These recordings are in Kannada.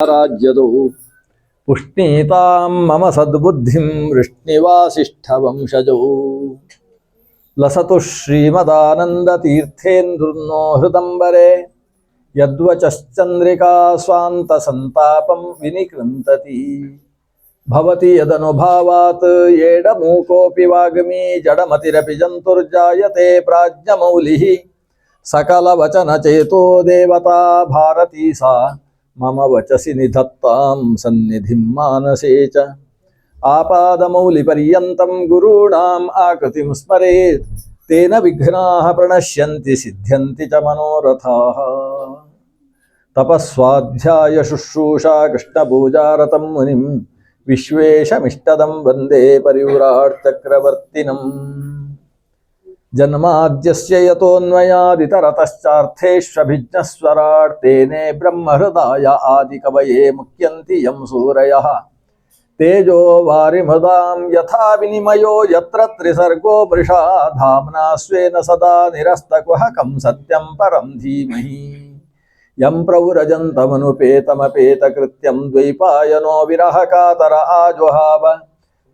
ರಾಜ್ಯದೋ ಪುಷ್ಣೀತಾಂ ಮಮ ಸದ್ಬುದ್ಧಿಂ ವೃಷ್ಣಿವಾಸಿಷ್ಠವಂಶಜೋ ಲಸತು ಶ್ರೀಮದಾನಂದತೀರ್ಥೇಂದ್ರುನ್ನೋ ಹೃದಂಬರೆ ಯದ್ವಚಶ್ಚಂದ್ರಿಕಾ ಸ್ವಾಂತ ಸಂತಾಪಂ ವಿನಿಕೃಂತತಿ ಭವತಿ ಯದನುಭಾವಾತ್ ಏಡಮೂಕೋಪಿ ವಾಗ್ಮಿ ಜಡಮತಿರಪಿ ಜಂತುರ್ಜಾಯತೆ ಪ್ರಾಜ್ಞಮೌಲಿಃ ಸಕಲವಚನಚೇತೋ ದೇವತಾ ಭಾರತೀ ಸಾ ಮಮ ವಚಸಿ ನಿಧತ್ತಾಂ ಸನ್ನಿಧಿಂ ಮಾನಸೇ ಚ ಆಪಾದಮೌಲಿಪರ್ಯಂತಂ ಗುರುಣಾಂ ಆಕೃತಿಂ ಸ್ಮರೇತ್ ತೇನ ವಿಘ್ನಾಃ ಪ್ರಣಶ್ಯಂತಿ ಸಿದ್ಧ್ಯಂತಿ ಚ ಮನೋರಥಾಃ ತಪಸ್ವಾಧ್ಯಾಯ ಶುಶ್ರೂಷಾ ಕೃಷ್ಣಪೂಜಾರತಂ ಮುನಿಂ ವಿಶ್ವೇಶಮಿಷ್ಟದಂ ವಂದೇ ಪರಿವ್ರಾಟ್ ಚಕ್ರವರ್ತಿನಂ ಜನ್ಮಾದ್ಯಸ್ಯ ಯತೋನ್ಮಯಾದಿತರತಶ್ಚಾರ್ಥೇಷ್ವಭಿಜ್ಞಸ್ವರಾಟ್ ತೇನೇ ಬ್ರಹ್ಮಹೃದಾಯ ಆದಿಕವಯೇ ಮುಖ್ಯಂತಿ ಯಂ ಸೂರಯಃ ತೇಜೋ ವಾರಿಮೃದಾಂ ಯಥಾ ವಿನಿಮಯೋ ಯತ್ರ ತ್ರಿಸರ್ಗೋ ಮೃಷಾ ಧಾಮ್ನಾ ಸ್ವೇನ ಸದಾ ನಿರಸ್ತಕುಹಕಂ ಸತ್ಯಂ ಪರಂ ಧೀಮಹಿ ಯಂ ಪ್ರವ್ರಜಂತಮನುಪೇತಮಪೇತಕೃತ್ಯಂ ದ್ವೈಪಾಯನೋ ವಿರಹ ಕಾತರ ಆಜುಹಾವ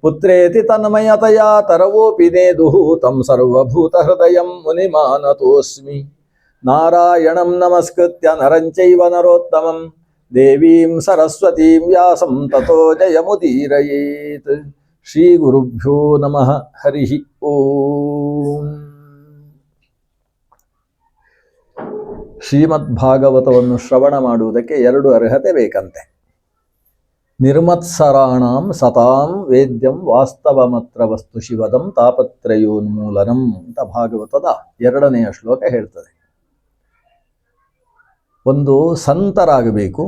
ಪುತ್ರೇತಿ ತನ್ಮಯತಯಾ ತರವೋಪಿ ನೇದುಃ ತಂ ಸರ್ವಭೂತಹೃದಯಂ ಮುನಿಮಾನತೋಸ್ಮಿ ನಾರಾಯಣಂ ನಮಸ್ಕೃತ್ಯ ನರಂ ಚೈವ ನರೋತ್ತಮಂ ದೇವೀಂ ಸರಸ್ವತೀಂ ವ್ಯಾಸಂ ತತೋ ಜಯಮುದೀರಯೇತ್. ಶ್ರೀ ಗುರುಭ್ಯೋ ನಮಃ. ಹರಿ ಓಂ. ಶ್ರೀಮದ್ಭಾಗವತವನ್ನು ಶ್ರವಣ ಮಾಡುವುದಕ್ಕೆ ಎರಡು ಅರ್ಹತೆ ಬೇಕಂತೆ. ನಿರ್ಮತ್ಸರಾಣಾಂ ಸತಾಂ ವೇದ್ಯಂ ವಾಸ್ತವಮತ್ರ ವಸ್ತು ಶಿವದಂ ತಾಪತ್ರಯೋನ್ಮೂಲನಂ ಅಂತ ಭಾಗವತದ 2ನೆಯ ಶ್ಲೋಕ ಹೇಳ್ತದೆ. ಒಂದು ಸಂತರಾಗಬೇಕು,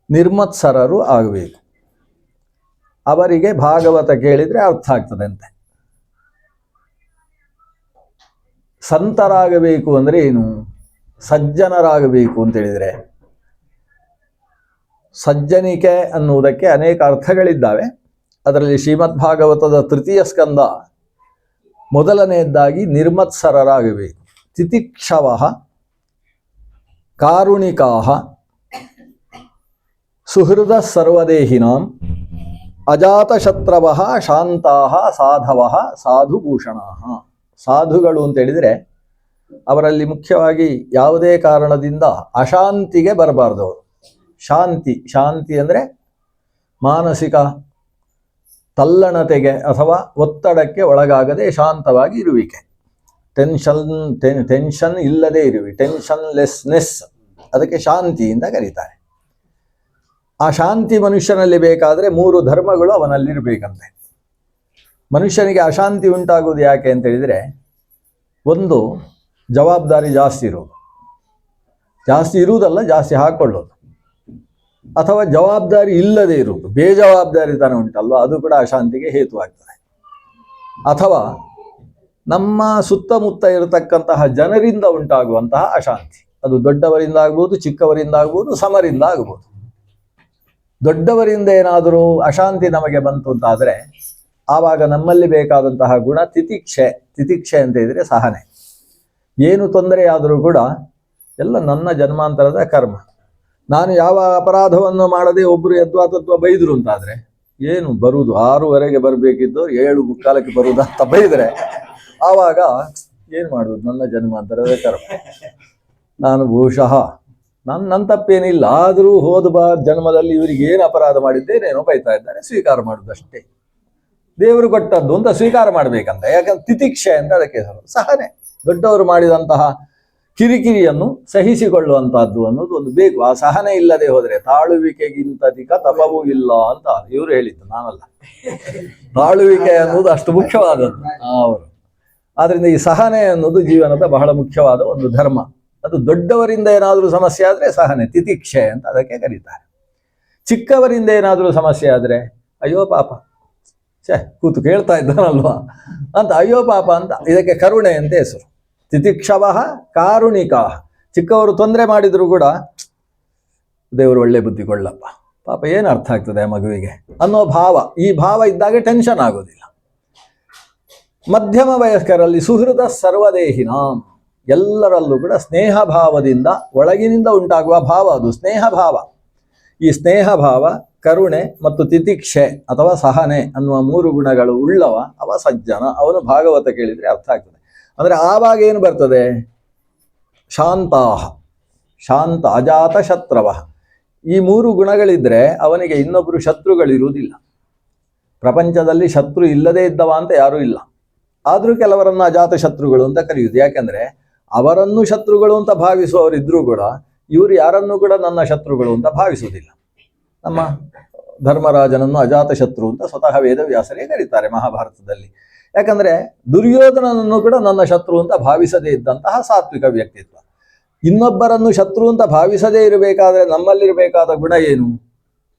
ನಿರ್ಮತ್ಸರರು ಆಗಬೇಕು. ಅವರಿಗೆ ಭಾಗವತ ಕೇಳಿದರೆ ಅರ್ಥ ಆಗ್ತದೆ ಅಂತೆ. ಸಂತರಾಗಬೇಕು ಅಂದರೆ ಏನು? ಸಜ್ಜನರಾಗಬೇಕು ಅಂತೇಳಿದರೆ, ಸಜ್ಜನಿಕೆ ಅನ್ನುವುದಕ್ಕೆ ಅನೇಕ ಅರ್ಥಗಳಿದ್ದಾವೆ. ಅದರಲ್ಲಿ ಶ್ರೀಮದ್ಭಾಗವತದ 3ಯ ಸ್ಕಂದ ಮೊದಲನೆಯದ್ದಾಗಿ ನಿರ್ಮತ್ಸರರಾಗಬೇಕು. ತಿತಿಕ್ಷವಃ ಕಾರುಣಿಕಾಃ ಸುಹೃದ ಸರ್ವದೇಹಿನಾಂ ಅಜಾತಶತ್ರವಃ ಶಾಂತಾಃ ಸಾಧವಃ ಸಾಧುಭೂಷಣಾಃ. ಸಾಧುಗಳು ಅಂತ ಹೇಳಿದರೆ ಅವರಲ್ಲಿ ಮುಖ್ಯವಾಗಿ ಯಾವುದೇ ಕಾರಣದಿಂದ ಅಶಾಂತಿಗೆ ಬರಬಾರ್ದವರು. ಶಾಂತಿ ಅಂದರೆ ಮಾನಸಿಕ ತಲ್ಲಣತೆಗೆ ಅಥವಾ ಒತ್ತಡಕ್ಕೆ ಒಳಗಾಗದೆ ಶಾಂತವಾಗಿ ಇರುವಿಕೆ. ಟೆನ್ಷನ್ ಇಲ್ಲದೆ ಇರುವಿ, ಟೆನ್ಷನ್ಲೆಸ್ನೆಸ್, ಅದಕ್ಕೆ ಶಾಂತಿ ಅಂತ ಕರೀತಾರೆ. ಆ ಶಾಂತಿ ಮನುಷ್ಯನಲ್ಲಿ ಬೇಕಾದರೆ 3 ಧರ್ಮಗಳು ಅವನಲ್ಲಿರಬೇಕಂತೆ. ಮನುಷ್ಯನಿಗೆ ಅಶಾಂತಿ ಉಂಟಾಗುವುದು ಯಾಕೆ ಅಂತ ಹೇಳಿದರೆ, ಒಂದು ಜವಾಬ್ದಾರಿ ಜಾಸ್ತಿ ಇರುವುದಲ್ಲ, ಜಾಸ್ತಿ ಹಾಕ್ಕೊಳ್ಳೋದು, ಅಥವಾ ಜವಾಬ್ದಾರಿ ಇಲ್ಲದೆ ಇರುವುದು, ಬೇಜವಾಬ್ದಾರಿತನ ಉಂಟಲ್ವ, ಅದು ಕೂಡ ಅಶಾಂತಿಗೆ ಹೇತುವಾಗ್ತದೆ. ಅಥವಾ ನಮ್ಮ ಸುತ್ತಮುತ್ತ ಇರತಕ್ಕಂತಹ ಜನರಿಂದ ಉಂಟಾಗುವಂತಹ ಅಶಾಂತಿ, ಅದು ದೊಡ್ಡವರಿಂದ ಆಗ್ಬೋದು, ಚಿಕ್ಕವರಿಂದ ಆಗ್ಬೋದು, ಸಮರಿಂದ ಆಗ್ಬೋದು. ದೊಡ್ಡವರಿಂದ ಏನಾದರೂ ಅಶಾಂತಿ ನಮಗೆ ಬಂತು ಅಂತಾದರೆ ಆವಾಗ ನಮ್ಮಲ್ಲಿ ಬೇಕಾದಂತಹ ಗುಣ ತಿತಿಕ್ಷೆ ಅಂತ ಇದ್ರೆ ಸಹನೆ. ಏನು ತೊಂದರೆ ಆದರೂ ಕೂಡ ಎಲ್ಲ ನನ್ನ ಜನ್ಮಾಂತರದ ಕರ್ಮ, ನಾನು ಯಾವ ಅಪರಾಧವನ್ನು ಮಾಡದೆ ಒಬ್ಬರು ಯದ್ವಾತತ್ವ ಬೈದರು ಅಂತಾದರೆ ಏನು ಬರುವುದು, 6:15 ಬರಬೇಕಿದ್ದು 7:45 ಬರುವುದಂತ ಬೈದರೆ ಆವಾಗ ಏನು ಮಾಡುವುದು, ನನ್ನ ಜನ್ಮಾಂತರದ ಕರ್ಮ, ನಾನು ಬಹುಶಃ ನನ್ನ ತಪ್ಪೇನಿಲ್ಲ, ಆದರೂ ಹೋದ ಜನ್ಮದಲ್ಲಿ ಇವರಿಗೆ ಏನು ಅಪರಾಧ ಮಾಡಿದ್ದೇನೇನೋ ಬೈತಾ ಇದ್ದಾರೆ, ಸ್ವೀಕಾರ ಮಾಡುವುದಷ್ಟೇ, ದೇವರು ಕೊಟ್ಟದ್ದು ಅಂತ ಸ್ವೀಕಾರ ಮಾಡಬೇಕಂತ. ಯಾಕಂದ್ರೆ ತಿತಿಕ್ಷೆ ಅಂತ ಅದಕ್ಕೆ ಸಹನೆ. ದೊಡ್ಡವರು ಮಾಡಿದಂತಹ ಕಿರಿಕಿರಿಯನ್ನು ಸಹಿಸಿಕೊಳ್ಳುವಂತಹದ್ದು ಅನ್ನೋದು ಒಂದು ಬೇಕು. ಆ ಸಹನೆ ಇಲ್ಲದೆ ಹೋದರೆ ತಾಳುವಿಕೆಗಿಂತಧಿಕ ತಪವೂ ಇಲ್ಲ ಅಂತ ಇವರು ಹೇಳಿದ್ದು, ನಾನಲ್ಲ. ತಾಳುವಿಕೆ ಅನ್ನೋದು ಅಷ್ಟು ಮುಖ್ಯವಾದದ್ದು ಅವರು. ಆದ್ರಿಂದ ಈ ಸಹನೆ ಅನ್ನೋದು ಜೀವನದ ಬಹಳ ಮುಖ್ಯವಾದ ಒಂದು ಧರ್ಮ. ಅದು ದೊಡ್ಡವರಿಂದ ಏನಾದರೂ ಸಮಸ್ಯೆ ಆದರೆ ಸಹನೆ, ತಿತಿಕ್ಷೆ ಅಂತ ಅದಕ್ಕೆ ಕರೀತಾರೆ. ಚಿಕ್ಕವರಿಂದ ಏನಾದರೂ ಸಮಸ್ಯೆ ಆದರೆ ಅಯ್ಯೋ ಪಾಪ, ಕೂತು ಕೇಳ್ತಾ ಇದ್ದಾನಲ್ವಾ ಅಂತ ಅಯ್ಯೋ ಪಾಪ ಅಂತ, ಇದಕ್ಕೆ ಕರುಣೆ ಅಂತ ಹೆಸರು. ತಿತಿಕ್ಷವಃ ಕಾರುಣಿಕಾ. ಚಿಕ್ಕವರು ತೊಂದರೆ ಮಾಡಿದ್ರು ಕೂಡ ದೇವರು ಒಳ್ಳೆ ಬುದ್ಧಿ ಕೊಳ್ಳಪ್ಪ, ಪಾಪ ಏನು ಅರ್ಥ ಆಗ್ತದೆ ಮಗುವಿಗೆ ಅನ್ನೋ ಭಾವ, ಈ ಭಾವ ಇದ್ದಾಗ ಟೆನ್ಷನ್ ಆಗೋದಿಲ್ಲ. ಮಧ್ಯಮ ವಯಸ್ಕರಲ್ಲಿ ಸುಹೃದ ಸರ್ವದೇಹಿನಾಂ, ಎಲ್ಲರಲ್ಲೂ ಕೂಡ ಸ್ನೇಹ ಭಾವದಿಂದ ಒಳಗಿನಿಂದ ಉಂಟಾಗುವ ಭಾವ, ಅದು ಸ್ನೇಹ ಭಾವ. ಈ ಸ್ನೇಹ ಭಾವ, ಕರುಣೆ ಮತ್ತು ತಿತಿಕ್ಷೆ ಅಥವಾ ಸಹನೆ ಅನ್ನುವ 3 ಗುಣಗಳು ಉಳ್ಳವ ಅವ ಸಜ್ಜನ. ಅವನು ಭಾಗವತ ಕೇಳಿದರೆ ಅರ್ಥ ಆಗ್ತದೆ. ಅಂದರೆ ಆವಾಗ ಏನು ಬರ್ತದೆ? ಶಾಂತಾಹ, ಶಾಂತ, ಅಜಾತ ಶತ್ರವ. ಈ 3 ಗುಣಗಳಿದ್ರೆ ಅವನಿಗೆ ಇನ್ನೊಬ್ಬರು ಶತ್ರುಗಳಿರುವುದಿಲ್ಲ. ಪ್ರಪಂಚದಲ್ಲಿ ಶತ್ರು ಇಲ್ಲದೇ ಇದ್ದವ ಅಂತ ಯಾರೂ ಇಲ್ಲ. ಆದರೂ ಕೆಲವರನ್ನು ಅಜಾತ ಶತ್ರುಗಳು ಅಂತ ಕರೆಯುವುದು. ಯಾಕೆಂದರೆ ಅವರನ್ನು ಶತ್ರುಗಳು ಅಂತ ಭಾವಿಸುವವರಿದ್ರೂ ಕೂಡ ಇವರು ಯಾರನ್ನೂ ಕೂಡ ನನ್ನ ಶತ್ರುಗಳು ಅಂತ ಭಾವಿಸುವುದಿಲ್ಲ. ನಮ್ಮ ಧರ್ಮರಾಜನನ್ನು ಅಜಾತ ಶತ್ರು ಅಂತ ಸ್ವತಃ ವೇದವ್ಯಾಸರೇ ಕರೀತಾರೆ ಮಹಾಭಾರತದಲ್ಲಿ. ಯಾಕಂದರೆ ದುರ್ಯೋಧನನನ್ನು ಕೂಡ ನನ್ನ ಶತ್ರು ಅಂತ ಭಾವಿಸದೇ ಇದ್ದಂತಹ ಸಾತ್ವಿಕ ವ್ಯಕ್ತಿತ್ವ. ಇನ್ನೊಬ್ಬರನ್ನು ಶತ್ರು ಅಂತ ಭಾವಿಸದೇ ಇರಬೇಕಾದ್ರೆ ನಮ್ಮಲ್ಲಿರಬೇಕಾದ ಗುಣ ಏನು?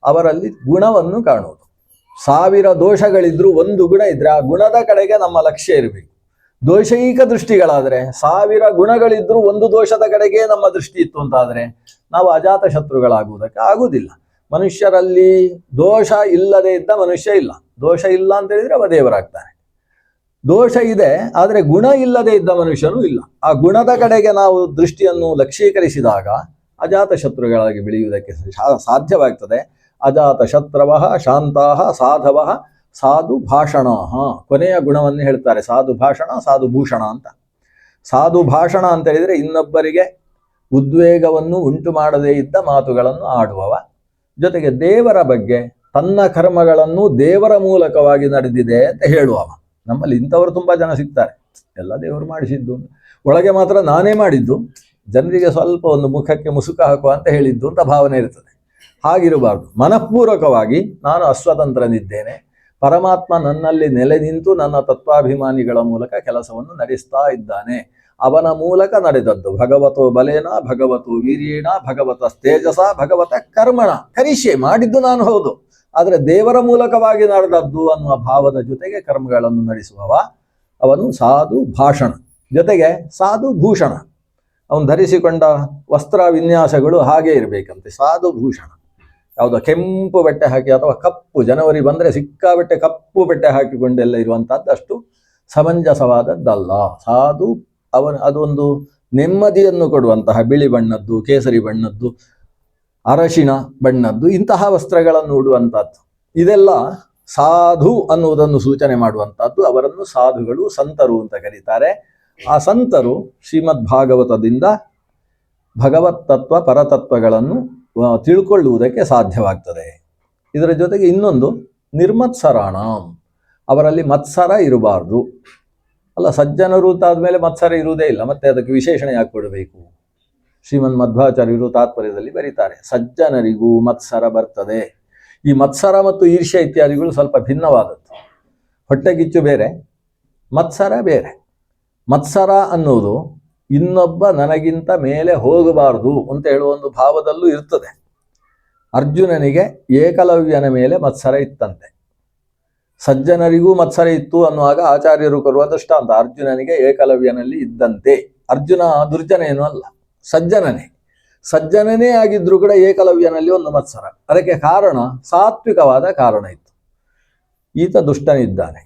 ಅವರಲ್ಲಿ ಗುಣವನ್ನು ಕಾಣುವುದು. 1000 ದೋಷಗಳಿದ್ರೂ ಒಂದು ಗುಣ ಇದ್ರೆ ಆ ಗುಣದ ಕಡೆಗೆ ನಮ್ಮ ಲಕ್ಷ್ಯ ಇರಬೇಕು. ದೋಷೈಕ ದೃಷ್ಟಿಗಳಾದರೆ 1000 ಗುಣಗಳಿದ್ರೂ ಒಂದು ದೋಷದ ಕಡೆಗೆ ನಮ್ಮ ದೃಷ್ಟಿ ಇತ್ತು ಅಂತಾದರೆ ನಾವು ಅಜಾತ ಶತ್ರುಗಳಾಗುವುದಕ್ಕೆ ಆಗುವುದಿಲ್ಲ. ಮನುಷ್ಯರಲ್ಲಿ ದೋಷ ಇಲ್ಲದೆ ಇದ್ದ ಮನುಷ್ಯ ಇಲ್ಲ. ದೋಷ ಇಲ್ಲ ಅಂತ ಹೇಳಿದ್ರೆ ಅವ ದೇವರಾಗ್ತಾನೆ. ದೋಷ ಇದೆ ಆದರೆ ಗುಣ ಇಲ್ಲದೆ ಇದ್ದ ಮನುಷ್ಯನೂ ಇಲ್ಲ. ಆ ಗುಣದ ಕಡೆಗೆ ನಾವು ದೃಷ್ಟಿಯನ್ನು ಲಕ್ಷ್ಯೀಕರಿಸಿದಾಗ ಅಜಾತ ಶತ್ರುಗಳಾಗಿ ಬೆಳೆಯುವುದಕ್ಕೆ ಸಾಧ್ಯವಾಗ್ತದೆ. ಅಜಾತ ಶತ್ರವ ಶಾಂತಾಹ ಸಾಧವ ಸಾಧು ಭಾಷಣ. ಕೊನೆಯ ಗುಣವನ್ನು ಹೇಳ್ತಾರೆ, ಸಾಧು ಭಾಷಣ ಸಾಧು ಭೂಷಣ ಅಂತ. ಸಾಧು ಭಾಷಣ ಅಂತ ಹೇಳಿದರೆ ಇನ್ನೊಬ್ಬರಿಗೆ ಉದ್ವೇಗವನ್ನು ಉಂಟು ಮಾಡದೇ ಇದ್ದ ಮಾತುಗಳನ್ನು ಆಡುವವ. ಜೊತೆಗೆ ದೇವರ ಬಗ್ಗೆ ತನ್ನ ಕರ್ಮಗಳನ್ನು ದೇವರ ಮೂಲಕವಾಗಿ ನಡೆದಿದೆ ಅಂತ ಹೇಳುವವ. ನಮ್ಮಲ್ಲಿ ಇಂಥವರು ತುಂಬ ಜನ ಸಿಗ್ತಾರೆ. ಎಲ್ಲ ದೇವರು ಮಾಡಿಸಿದ್ದು, ಒಳಗೆ ಮಾತ್ರ ನಾನೇ ಮಾಡಿದ್ದು, ಜನರಿಗೆ ಸ್ವಲ್ಪ ಒಂದು ಮುಖಕ್ಕೆ ಮುಸುಕ ಹಾಕುವ ಅಂತ ಹೇಳಿದ್ದು ಅಂತ ಭಾವನೆ ಇರ್ತದೆ. ಹಾಗಿರಬಾರ್ದು. ಮನಃಪೂರ್ವಕವಾಗಿ ನಾನು ಅಸ್ವತಂತ್ರನಿದ್ದೇನೆ, ಪರಮಾತ್ಮ ನನ್ನಲ್ಲಿ ನೆಲೆ ನಿಂತು ನನ್ನ ತತ್ವಾಭಿಮಾನಿಗಳ ಮೂಲಕ ಕೆಲಸವನ್ನು ನಡೆಸ್ತಾ ಇದ್ದಾನೆ, ಅವನ ಮೂಲಕ ನಡೆದದ್ದು. ಭಗವತೋ ಬಲೇನ ಭಗವತೋ ವೀರ್ಯೇಣ ಭಗವತ ತೇಜಸ ಭಗವತ ಕರ್ಮಣ ಕರಿಷ್ಯೆ. ಮಾಡಿದ್ದು ನಾನು ಹೌದು, ಆದರೆ ದೇವರ ಮೂಲಕವಾಗಿ ನಡೆದದ್ದು ಅನ್ನುವ ಭಾವದ ಜೊತೆಗೆ ಕರ್ಮಗಳನ್ನು ನಡೆಸುವವ ಅವನು ಸಾಧು ಭಾಷಣ. ಜೊತೆಗೆ ಸಾಧು ಭೂಷಣ. ಅವನು ಧರಿಸಿಕೊಂಡ ವಸ್ತ್ರ ವಿನ್ಯಾಸಗಳು ಹಾಗೇ ಇರಬೇಕಂತೆ. ಸಾಧು ಭೂಷಣ ಯಾವುದೋ ಕೆಂಪು ಬಟ್ಟೆ ಹಾಕಿ ಅಥವಾ ಕಪ್ಪು, ಜನವರಿ ಬಂದರೆ ಸಿಕ್ಕಾಬಟ್ಟೆ ಕಪ್ಪು ಬಟ್ಟೆ ಹಾಕಿಕೊಂಡೆಲ್ಲ ಇರುವಂಥದ್ದು ಅಷ್ಟು ಸಮಂಜಸವಾದದ್ದಲ್ಲ. ಸಾಧು ಅದೊಂದು ನೆಮ್ಮದಿಯನ್ನು ಕೊಡುವಂತಹ ಬಿಳಿ ಬಣ್ಣದ್ದು, ಕೇಸರಿ ಬಣ್ಣದ್ದು, ಅರಶಿಣ ಬಣ್ಣದ್ದು ಇಂತಹ ವಸ್ತ್ರಗಳನ್ನು ಉಡುವಂಥದ್ದು. ಇದೆಲ್ಲ ಸಾಧು ಅನ್ನುವುದನ್ನು ಸೂಚನೆ ಮಾಡುವಂಥದ್ದು. ಅವರನ್ನು ಸಾಧುಗಳು, ಸಂತರು ಅಂತ ಕರೀತಾರೆ. ಆ ಸಂತರು ಶ್ರೀಮದ್ ಭಾಗವತದಿಂದ ಭಗವತ್ ತತ್ವ ಪರತತ್ವಗಳನ್ನು ತಿಳ್ಕೊಳ್ಳುವುದಕ್ಕೆ ಸಾಧ್ಯವಾಗ್ತದೆ. ಇದರ ಜೊತೆಗೆ ಇನ್ನೊಂದು ನಿರ್ಮತ್ಸರಾಣ, ಅವರಲ್ಲಿ ಮತ್ಸರ ಇರಬಾರ್ದು. ಅಲ್ಲ, ಸಜ್ಜನರು ಅಂತಾದ್ಮೇಲೆ ಮತ್ಸರ ಇರುವುದೇ ಇಲ್ಲ, ಮತ್ತೆ ಅದಕ್ಕೆ ವಿಶೇಷಣ ಯಾಕೆ ಕೊಡಬೇಕು? ಶ್ರೀಮನ್ ಮಧ್ವಾಚಾರ್ಯರು ತಾತ್ಪರ್ಯದಲ್ಲಿ ಬರೀತಾರೆ, ಸಜ್ಜನರಿಗೂ ಮತ್ಸರ ಬರ್ತದೆ. ಈ ಮತ್ಸರ ಮತ್ತು ಈರ್ಷ್ಯ ಇತ್ಯಾದಿಗಳು ಸ್ವಲ್ಪ ಭಿನ್ನವಾದದ್ದು. ಹೊಟ್ಟೆಗಿಚ್ಚು ಬೇರೆ, ಮತ್ಸರ ಬೇರೆ. ಮತ್ಸರ ಅನ್ನೋದು ಇನ್ನೊಬ್ಬ ನನಗಿಂತ ಮೇಲೆ ಹೋಗಬಾರದು ಅಂತ ಹೇಳುವ ಒಂದು ಭಾವದಲ್ಲೂ ಇರ್ತದೆ. ಅರ್ಜುನನಿಗೆ ಏಕಲವ್ಯನ ಮೇಲೆ ಮತ್ಸರ ಇತ್ತಂತೆ. ಸಜ್ಜನರಿಗೂ ಮತ್ಸರ ಇತ್ತು ಅನ್ನುವಾಗ ಆಚಾರ್ಯರು ಕೊರುವ ದೃಷ್ಟಾಂತ. ಅರ್ಜುನನಿಗೆ ಏಕಲವ್ಯನಲ್ಲಿ ಇದ್ದಂತೆ. ಅರ್ಜುನ ದುರ್ಜನ ಏನೂ ಅಲ್ಲ, ಸಜ್ಜನನೇ ಆಗಿದ್ರೂ ಕೂಡ ಏಕಲವ್ಯನಲ್ಲಿ ಒಂದು ಮತ್ಸರ. ಅದಕ್ಕೆ ಕಾರಣ ಸಾತ್ವಿಕವಾದ ಕಾರಣ ಇತ್ತು. ಈತ ದುಷ್ಟನಿದ್ದಾನೆ,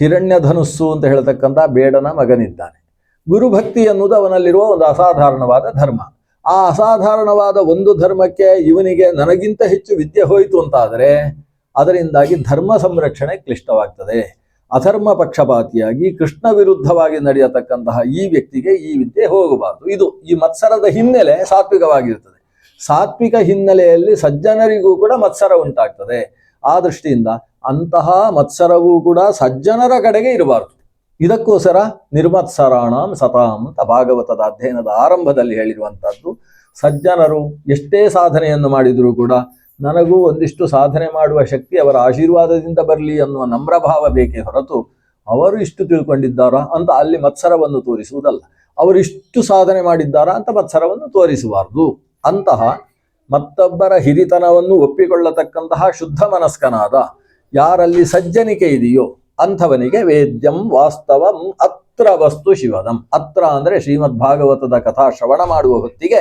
ಹಿರಣ್ಯ ಧನುಸ್ಸು ಅಂತ ಹೇಳ್ತಕ್ಕಂಥ ಬೇಡನ ಮಗನಿದ್ದಾನೆ. ಗುರುಭಕ್ತಿ ಎನ್ನುವುದು ಅವನಲ್ಲಿರುವ ಒಂದು ಅಸಾಧಾರಣವಾದ ಧರ್ಮ. ಆ ಅಸಾಧಾರಣವಾದ ಒಂದು ಧರ್ಮಕ್ಕೆ ಇವನಿಗೆ ನನಗಿಂತ ಹೆಚ್ಚು ವಿದ್ಯೆ ಹೋಯಿತು ಅಂತಾದರೆ ಅದರಿಂದಾಗಿ ಧರ್ಮ ಸಂರಕ್ಷಣೆ ಕ್ಲಿಷ್ಟವಾಗ್ತದೆ. ಅಧರ್ಮ ಪಕ್ಷಪಾತಿಯಾಗಿ ಕೃಷ್ಣ ವಿರುದ್ಧವಾಗಿ ನಡೆಯತಕ್ಕಂತಹ ಈ ವ್ಯಕ್ತಿಗೆ ಈ ವಿದ್ಯೆ ಹೋಗಬಾರದು. ಇದು ಈ ಮತ್ಸರದ ಹಿನ್ನೆಲೆ ಸಾತ್ವಿಕವಾಗಿರ್ತದೆ. ಸಾತ್ವಿಕ ಹಿನ್ನೆಲೆಯಲ್ಲಿ ಸಜ್ಜನರಿಗೂ ಕೂಡ ಮತ್ಸರ ಉಂಟಾಗ್ತದೆ. ಆ ದೃಷ್ಟಿಯಿಂದ ಅಂತಹ ಮತ್ಸರವೂ ಕೂಡ ಸಜ್ಜನರ ಕಡೆಗೆ ಇರಬಾರದು. ಇದಕ್ಕೋಸ್ಕರ ನಿರ್ಮತ್ಸರಾಣಂ ಸತಾಂ ಅಂತ ಭಾಗವತದ ಅಧ್ಯಯನದ ಆರಂಭದಲ್ಲಿ ಹೇಳಿರುವಂಥದ್ದು. ಸಜ್ಜನರು ಎಷ್ಟೇ ಸಾಧನೆಯನ್ನು ಮಾಡಿದರೂ ಕೂಡ ನನಗೂ ಒಂದಿಷ್ಟು ಸಾಧನೆ ಮಾಡುವ ಶಕ್ತಿ ಅವರ ಆಶೀರ್ವಾದದಿಂದ ಬರಲಿ ಅನ್ನುವ ನಮ್ರಭಾವ ಬೇಕೇ ಹೊರತು ಅವರು ಇಷ್ಟು ತಿಳ್ಕೊಂಡಿದ್ದಾರಾ ಅಂತ ಅಲ್ಲಿ ಮತ್ಸರವನ್ನು ತೋರಿಸುವುದಲ್ಲ. ಅವರು ಇಷ್ಟು ಸಾಧನೆ ಮಾಡಿದ್ದಾರಾ ಅಂತ ಮತ್ಸರವನ್ನು ತೋರಿಸಬಾರ್ದು. ಅಂತಹ ಮತ್ತೊಬ್ಬರ ಹಿರಿತನವನ್ನು ಒಪ್ಪಿಕೊಳ್ಳತಕ್ಕಂತಹ ಶುದ್ಧ ಮನಸ್ಕನಾದ ಯಾರಲ್ಲಿ ಸಜ್ಜನಿಕೆ ಇದೆಯೋ ಅಂಥವನಿಗೆ ವೇದ್ಯಂ ವಾಸ್ತವಂ ಅತ್ರ ವಸ್ತು ಶಿವದಂ. ಅತ್ರ ಅಂದರೆ ಶ್ರೀಮದ್ ಭಾಗವತದ ಕಥಾ ಶ್ರವಣ ಮಾಡುವ ಹೊತ್ತಿಗೆ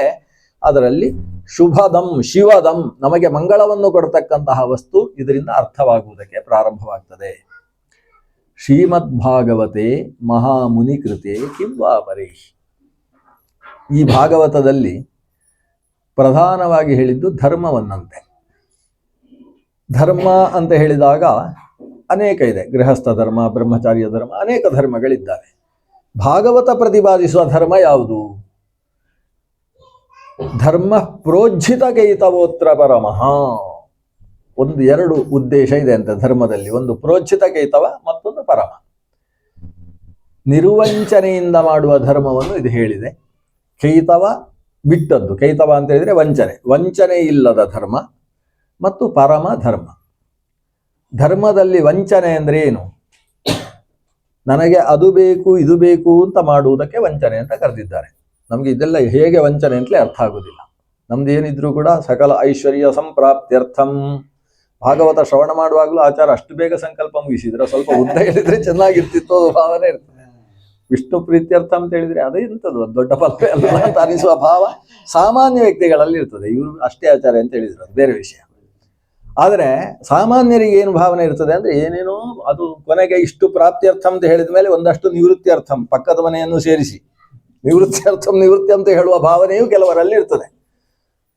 ಅದರಲ್ಲಿ ಶುಭದಂ ಶಿವದಂ ನಮಗೆ ಮಂಗಳವನ್ನು ಕೊಡತಕ್ಕಂತಹ ವಸ್ತು ಇದರಿಂದ ಅರ್ಥವಾಗುವುದಕ್ಕೆ ಪ್ರಾರಂಭವಾಗ್ತದೆ. ಶ್ರೀಮದ್ ಭಾಗವತೆ ಮಹಾಮುನಿ ಕೃತೆ ಕಿಂವಾ ಪರೇ. ಈ ಭಾಗವತದಲ್ಲಿ ಪ್ರಧಾನವಾಗಿ ಹೇಳಿದ್ದು ಧರ್ಮವನ್ನಂತೆ. ಧರ್ಮ ಅಂತ ಹೇಳಿದಾಗ ಅನೇಕ ಇದೆ. ಗೃಹಸ್ಥ ಧರ್ಮ, ಬ್ರಹ್ಮಚಾರ್ಯ ಧರ್ಮ, ಅನೇಕ ಧರ್ಮಗಳಿದ್ದಾವೆ. ಭಾಗವತ ಪ್ರತಿಪಾದಿಸುವ ಧರ್ಮ ಯಾವುದು? ಧರ್ಮ ಪ್ರೋಜ್ಜಿತ ಕೈತವೋತ್ರ ಪರಮಃ. ಎರಡು ಉದ್ದೇಶ ಇದೆ ಅಂತ ಧರ್ಮದಲ್ಲಿ. ಒಂದು ಪ್ರೋಜ್ಜಿತ ಕೈತವ, ಮತ್ತೊಂದು ಪರಮ. ನಿರ್ವಂಚನೆಯಿಂದ ಮಾಡುವ ಧರ್ಮವನ್ನು ಇದು ಹೇಳಿದೆ. ಕೈತವ ಬಿಟ್ಟದ್ದು. ಕೈತವ ಅಂತ ಹೇಳಿದ್ರೆ ವಂಚನೆ ಇಲ್ಲದ ಧರ್ಮ ಮತ್ತು ಪರಮ ಧರ್ಮ. ಧರ್ಮದಲ್ಲಿ ವಂಚನೆ ಅಂದ್ರೆ ಏನು? ನನಗೆ ಅದು ಬೇಕು ಇದು ಬೇಕು ಅಂತ ಮಾಡುವುದಕ್ಕೆ ವಂಚನೆ ಅಂತ ಕರೆದಿದ್ದಾರೆ. ನಮ್ಗೆ ಇದೆಲ್ಲ ಹೇಗೆ ವಂಚನೆ ಅಂತಲೇ ಅರ್ಥ ಆಗುದಿಲ್ಲ. ನಮ್ದು ಏನಿದ್ರು ಕೂಡ ಸಕಲ ಐಶ್ವರ್ಯ ಸಂಪ್ರಾಪ್ತ್ಯರ್ಥಂ. ಭಾಗವತ ಶ್ರವಣ ಮಾಡುವಾಗಲೂ ಆಚಾರ ಅಷ್ಟು ಬೇಗ ಸಂಕಲ್ಪ ಮುಗಿಸಿದ್ರೆ ಸ್ವಲ್ಪ ಉದ್ದ ಹೇಳಿದ್ರೆ ಚೆನ್ನಾಗಿರ್ತಿತ್ತು ಭಾವನೆ ಇರ್ತದೆ. ವಿಷ್ಣು ಪ್ರೀತ್ಯರ್ಥ ಅಂತ ಹೇಳಿದ್ರೆ ಅದೇ ಇಂಥದ್ದು ದೊಡ್ಡ ಫಲ ಅಲ್ಲ ಅಂತ ಅನಿಸುವ ಭಾವ ಸಾಮಾನ್ಯ ವ್ಯಕ್ತಿಗಳಲ್ಲಿ ಇರ್ತದೆ. ಇವರು ಅಷ್ಟೇ ಆಚಾರ ಅಂತ ಹೇಳಿದ್ರು, ಅದು ಬೇರೆ ವಿಷಯ. ಆದರೆ ಸಾಮಾನ್ಯರಿಗೆ ಏನು ಭಾವನೆ ಇರ್ತದೆ ಅಂದ್ರೆ ಏನೇನೋ ಅದು ಕೊನೆಗೆ ಇಷ್ಟು ಪ್ರಾಪ್ತ್ಯರ್ಥ ಅಂತ ಹೇಳಿದ ಮೇಲೆ ಒಂದಷ್ಟು ನಿವೃತ್ತಿಯರ್ಥಂ, ಪಕ್ಕದ ಮನೆಯನ್ನು ಸೇರಿಸಿ ನಿವೃತ್ತಿ ಅಂತ ಹೇಳುವ ಭಾವನೆಯು ಕೆಲವರಲ್ಲಿ ಇರ್ತದೆ.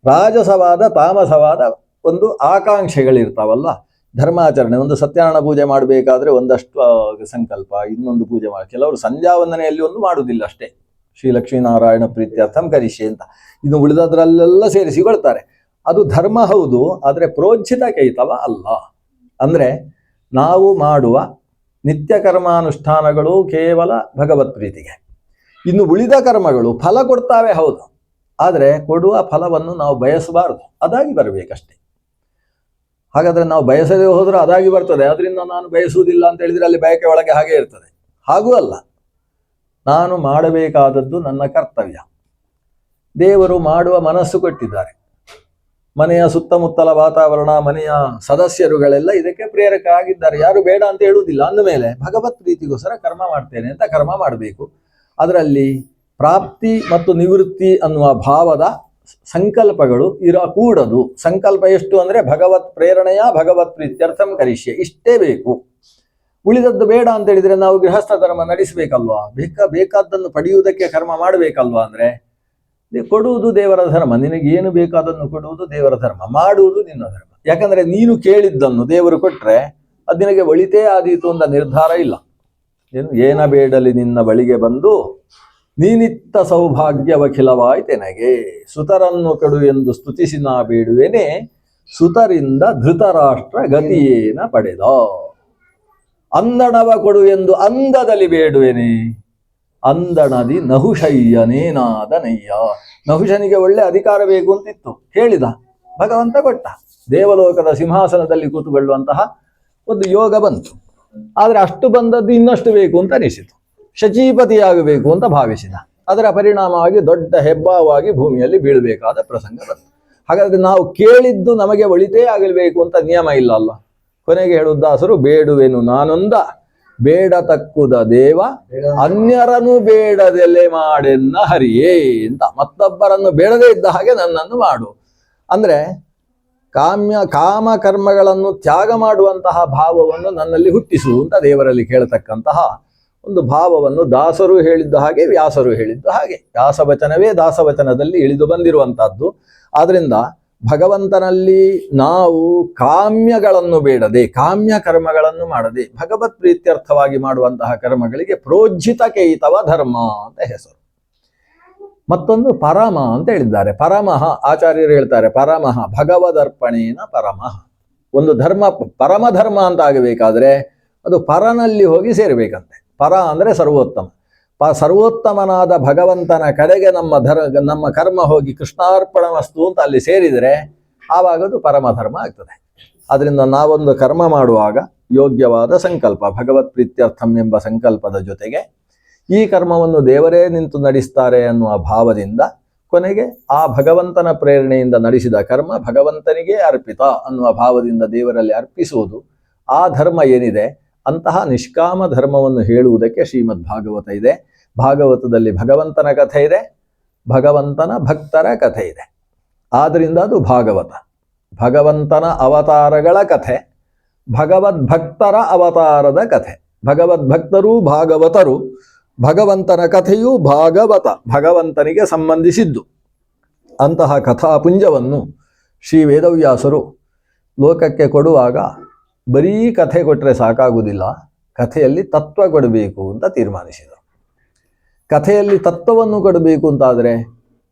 ರಾಜಸವಾದ ತಾಮಸವಾದ ಒಂದು ಆಕಾಂಕ್ಷೆಗಳಿರ್ತಾವಲ್ಲ. ಧರ್ಮಾಚರಣೆ, ಒಂದು ಸತ್ಯನಾರಾಯಣ ಪೂಜೆ ಮಾಡಬೇಕಾದ್ರೆ ಒಂದಷ್ಟು ಸಂಕಲ್ಪ, ಇನ್ನೊಂದು ಪೂಜೆ ಮಾಡಿ, ಕೆಲವರು ಸಂಧ್ಯಾ ವಂದನೆಯಲ್ಲಿ ಒಂದು ಮಾಡುವುದಿಲ್ಲ ಅಷ್ಟೇ, ಶ್ರೀ ಲಕ್ಷ್ಮೀನಾರಾಯಣ ಪ್ರೀತ್ಯರ್ಥಂ ಕರಿಷ್ಯೆ ಅಂತ. ಇನ್ನು ಉಳಿದದ್ರಲ್ಲೆಲ್ಲ ಸೇರಿಸಿಕೊಳ್ತಾರೆ. ಅದು ಧರ್ಮ ಹೌದು, ಆದರೆ ಪ್ರೋಜ್ಜಿತ ಕೈತವ ಅಲ್ಲ. ಅಂದ್ರೆ ನಾವು ಮಾಡುವ ನಿತ್ಯ ಕರ್ಮಾನುಷ್ಠಾನಗಳು ಕೇವಲ ಭಗವತ್ ಪ್ರೀತಿಗೆ. ಇನ್ನು ಉಳಿದ ಕರ್ಮಗಳು ಫಲ ಕೊಡ್ತಾವೆ ಹೌದು, ಆದರೆ ಕೊಡುವ ಫಲವನ್ನು ನಾವು ಬಯಸಬಾರದು, ಅದಾಗಿ ಬರಬೇಕಷ್ಟೆ. ಹಾಗಾದ್ರೆ ನಾವು ಬಯಸದೇ ಹೋದ್ರೆ ಅದಾಗಿ ಬರ್ತದೆ. ಅದರಿಂದ ನಾನು ಬಯಸುವುದಿಲ್ಲ ಅಂತ ಹೇಳಿದ್ರೆ ಅಲ್ಲಿ ಬಯಕೆ ಒಳಗೆ ಹಾಗೆ ಇರ್ತದೆ. ಹಾಗೂ ಅಲ್ಲ, ನಾನು ಮಾಡಬೇಕಾದದ್ದು ನನ್ನ ಕರ್ತವ್ಯ. ದೇವರು ಮಾಡುವ ಮನಸ್ಸು ಕೊಟ್ಟಿದ್ದಾರೆ. ಮನೆಯ ಸುತ್ತಮುತ್ತಲ ವಾತಾವರಣ, ಮನೆಯ ಸದಸ್ಯರುಗಳೆಲ್ಲ ಇದಕ್ಕೆ ಪ್ರೇರಕರಾಗಿದ್ದಾರೆ. ಯಾರು ಬೇಡ ಅಂತ ಹೇಳುವುದಿಲ್ಲ. ಅಂದಮೇಲೆ ಭಗವತ್ ಪ್ರೀತಿಗೋಸ್ಕರ ಕರ್ಮ ಮಾಡ್ತೇನೆ ಅಂತ ಕರ್ಮ ಮಾಡಬೇಕು. ಅದರಲ್ಲಿ ಪ್ರಾಪ್ತಿ ಮತ್ತು ನಿವೃತ್ತಿ ಅನ್ನುವ ಭಾವದ ಸಂಕಲ್ಪಗಳು ಇರಕೂಡದು. ಸಂಕಲ್ಪ ಎಷ್ಟು ಅಂದ್ರೆ ಭಗವತ್ ಪ್ರೇರಣೆಯ ಭಗವತ್ ಪ್ರೀತ್ಯರ್ಥಂ ಕರಿಷ್ಯೆ, ಇಷ್ಟೇ ಬೇಕು. ಉಳಿದದ್ದು ಬೇಡ ಅಂತ ಹೇಳಿದ್ರೆ ನಾವು ಗೃಹಸ್ಥ ಧರ್ಮ ನಡೆಸಬೇಕಲ್ವಾ? ಬೇಕಾದ್ದನ್ನು ಪಡೆಯುವುದಕ್ಕೆ ಕರ್ಮ ಮಾಡಬೇಕಲ್ವಾ? ಅಂದ್ರೆ ಕೊಡುವುದು ದೇವರ ಧರ್ಮ. ನಿನಗೆ ಏನು ಬೇಕಾದನ್ನು ಕೊಡುವುದು ದೇವರ ಧರ್ಮ, ಮಾಡುವುದು ನಿನ್ನ ಧರ್ಮ. ಯಾಕಂದ್ರೆ ನೀನು ಕೇಳಿದ್ದನ್ನು ದೇವರು ಕೊಟ್ರೆ ಅದು ನಿನಗೆ ಒಳಿತೇ ಆದೀತು ಅಂತ ನಿರ್ಧಾರ ಇಲ್ಲ. ಏನ ಬೇಡಲಿ ನಿನ್ನ ಬಳಿಗೆ ಬಂದು ನೀನಿತ್ತ ಸೌಭಾಗ್ಯವಖಿಲವಾಯ್ತೆನಗೆ, ಸುತರನ್ನು ಕೊಡು ಎಂದು ಸ್ತುತಿಸಿ ನಾ ಬೇಡುವೆನೆ, ಸುತರಿಂದ ಧೃತರಾಷ್ಟ್ರ ಗತಿಯೇನ ಪಡೆದ. ಅಂದಣವ ಕೊಡು ಎಂದು ಅಂದದಲ್ಲಿ ಬೇಡುವೆನೆ, ಅಂದಣದಿ ನಹುಷಯ್ಯನೇನಾದ ನಯ್ಯ. ನಹುಷನಿಗೆ ಒಳ್ಳೆ ಅಧಿಕಾರ ಬೇಕು ಅಂತಿತ್ತು, ಕೇಳಿದ, ಭಗವಂತ ಕೊಟ್ಟ. ದೇವಲೋಕದ ಸಿಂಹಾಸನದಲ್ಲಿ ಕೂತುಕೊಳ್ಳುವಂತಹ ಒಂದು ಯೋಗ ಬಂತು. ಆದರೆ ಅಷ್ಟು ಬಂದದ್ದು ಇನ್ನಷ್ಟು ಬೇಕು ಅಂತ ಅನಿಸಿತು. ಶಚೀಪತಿಯಾಗಬೇಕು ಅಂತ ಭಾವಿಸಿದ. ಅದರ ಪರಿಣಾಮವಾಗಿ ದೊಡ್ಡ ಹೆಬ್ಬಾವಾಗಿ ಭೂಮಿಯಲ್ಲಿ ಬೀಳಬೇಕಾದ ಪ್ರಸಂಗ ಬಂತು. ಹಾಗಾದ್ರೆ ನಾವು ಕೇಳಿದ್ದು ನಮಗೆ ಒಳಿತೇ ಆಗಬೇಕು ಅಂತ ನಿಯಮ ಇಲ್ಲ ಅಲ್ಲ. ಕೊನೆಗೆ ಹೇಳುವುದಾಸರು, ಬೇಡುವೆನು ನಾನೊಂದ ಬೇಡ ತಕ್ಕುದ ದೇವ ಅನ್ಯರನ್ನು ಬೇಡದೆಲೆ ಮಾಡೆನ್ನ ಹರಿಯೇ ಅಂತ. ಮತ್ತೊಬ್ಬರನ್ನು ಬೇಡದೇ ಇದ್ದ ಹಾಗೆ ನನ್ನನ್ನು ಮಾಡು ಅಂದ್ರೆ ಕಾಮ ಕರ್ಮಗಳನ್ನು ತ್ಯಾಗ ಮಾಡುವಂತಹ ಭಾವವನ್ನು ನನ್ನಲ್ಲಿ ಹುಟ್ಟಿಸು ಅಂತ ದೇವರಲ್ಲಿ ಕೇಳತಕ್ಕಂತಹ ಒಂದು ಭಾವವನ್ನು ದಾಸರು ಹೇಳಿದ್ದ ಹಾಗೆ, ವ್ಯಾಸರು ಹೇಳಿದ್ದ ಹಾಗೆ. ವ್ಯಾಸವಚನವೇ ದಾಸವಚನದಲ್ಲಿ ಇಳಿದು ಬಂದಿರುವಂತಹದ್ದು. ಆದ್ರಿಂದ ಭಗವಂತನಲ್ಲಿ ನಾವು ಕಾಮ್ಯಗಳನ್ನು ಬೇಡದೆ, ಕಾಮ್ಯ ಕರ್ಮಗಳನ್ನು ಮಾಡದೆ ಭಗವತ್ ಪ್ರೀತ್ಯರ್ಥವಾಗಿ ಮಾಡುವಂತಹ ಕರ್ಮಗಳಿಗೆ ಪ್ರೋಜ್ಜಿತ ಕೈತವ ಧರ್ಮ ಅಂತ ಹೆಸರು. ಮತ್ತೊಂದು ಪರಮ ಅಂತ ಹೇಳಿದ್ದಾರೆ. ಪರಮಃ ಆಚಾರ್ಯರು ಹೇಳ್ತಾರೆ, ಪರಮಃ ಭಗವದರ್ಪಣೇನ ಪರಮಃ. ಒಂದು ಧರ್ಮ ಪರಮ ಧರ್ಮ ಅಂತ ಆಗಬೇಕಾದ್ರೆ ಅದು ಪರನಲ್ಲಿ ಹೋಗಿ ಸೇರಬೇಕಂತೆ. ಪರ ಅಂದ್ರೆ ಸರ್ವೋತ್ತಮ. ಸರ್ವೋತ್ತಮನಾದ ಭಗವಂತನ ಕಡೆಗೆ ನಮ್ಮ ಕರ್ಮ ಹೋಗಿ ಕೃಷ್ಣಾರ್ಪಣ ವಸ್ತು ಅಂತ ಅಲ್ಲಿ ಸೇರಿದರೆ ಆವಾಗ ಅದು ಪರಮ ಧರ್ಮ ಆಗ್ತದೆ. ಅದರಿಂದ ನಾವೊಂದು ಕರ್ಮ ಮಾಡುವಾಗ ಯೋಗ್ಯವಾದ ಸಂಕಲ್ಪ, ಭಗವತ್ ಪ್ರೀತ್ಯರ್ಥಂ ಎಂಬ ಸಂಕಲ್ಪದ ಜೊತೆಗೆ ಈ ಕರ್ಮವನ್ನು ದೇವರೇ ನಿಂತು ನಡೆಸ್ತಾರೆ ಅನ್ನುವ ಭಾವದಿಂದ ಕೊನೆಗೆ ಆ ಭಗವಂತನ ಪ್ರೇರಣೆಯಿಂದ ನಡೆಸಿದ ಕರ್ಮ ಭಗವಂತನಿಗೆ ಅರ್ಪಿತ ಅನ್ನುವ ಭಾವದಿಂದ ದೇವರಲ್ಲಿ ಅರ್ಪಿಸುವುದು, ಆ ಧರ್ಮ ಏನಿದೆ ಅಂತಹ ನಿಷ್ಕಾಮ ಧರ್ಮವನ್ನು ಹೇಳುವುದಕ್ಕೆ ಶ್ರೀಮದ್ ಭಾಗವತ ಇದೆ. ಭಾಗವತದಲ್ಲಿ ಭಗವಂತನ ಕಥೆ ಇದೆ, ಭಗವಂತನ ಭಕ್ತರ ಕಥೆ ಇದೆ. ಆದ್ರಿಂದ ಅದು ಭಾಗವತ. ಭಗವಂತನ ಅವತಾರಗಳ ಕಥೆ, ಭಗವದ್ಭಕ್ತರ ಅವತಾರದ ಕಥೆ. ಭಗವದ್ಭಕ್ತರೂ ಭಾಗವತರು, ಭಗವಂತನ ಕಥೆಯೂ ಭಾಗವತ, ಭಗವಂತನಿಗೆ ಸಂಬಂಧಿಸಿದ್ದು. ಅಂತಹ ಕಥಾಪುಂಜವನ್ನು ಶ್ರೀ ವೇದವ್ಯಾಸರು ಲೋಕಕ್ಕೆ ಕೊಡುವಾಗ ಬರೀ ಕಥೆ ಕೊಟ್ಟರೆ ಸಾಕಾಗುವುದಿಲ್ಲ, ಕಥೆಯಲ್ಲಿ ತತ್ವ ಕೊಡಬೇಕು ಅಂತ ತೀರ್ಮಾನಿಸಿದರು. ಕಥೆಯಲ್ಲಿ ತತ್ವವನ್ನು ಕೊಡಬೇಕು ಅಂತಾದರೆ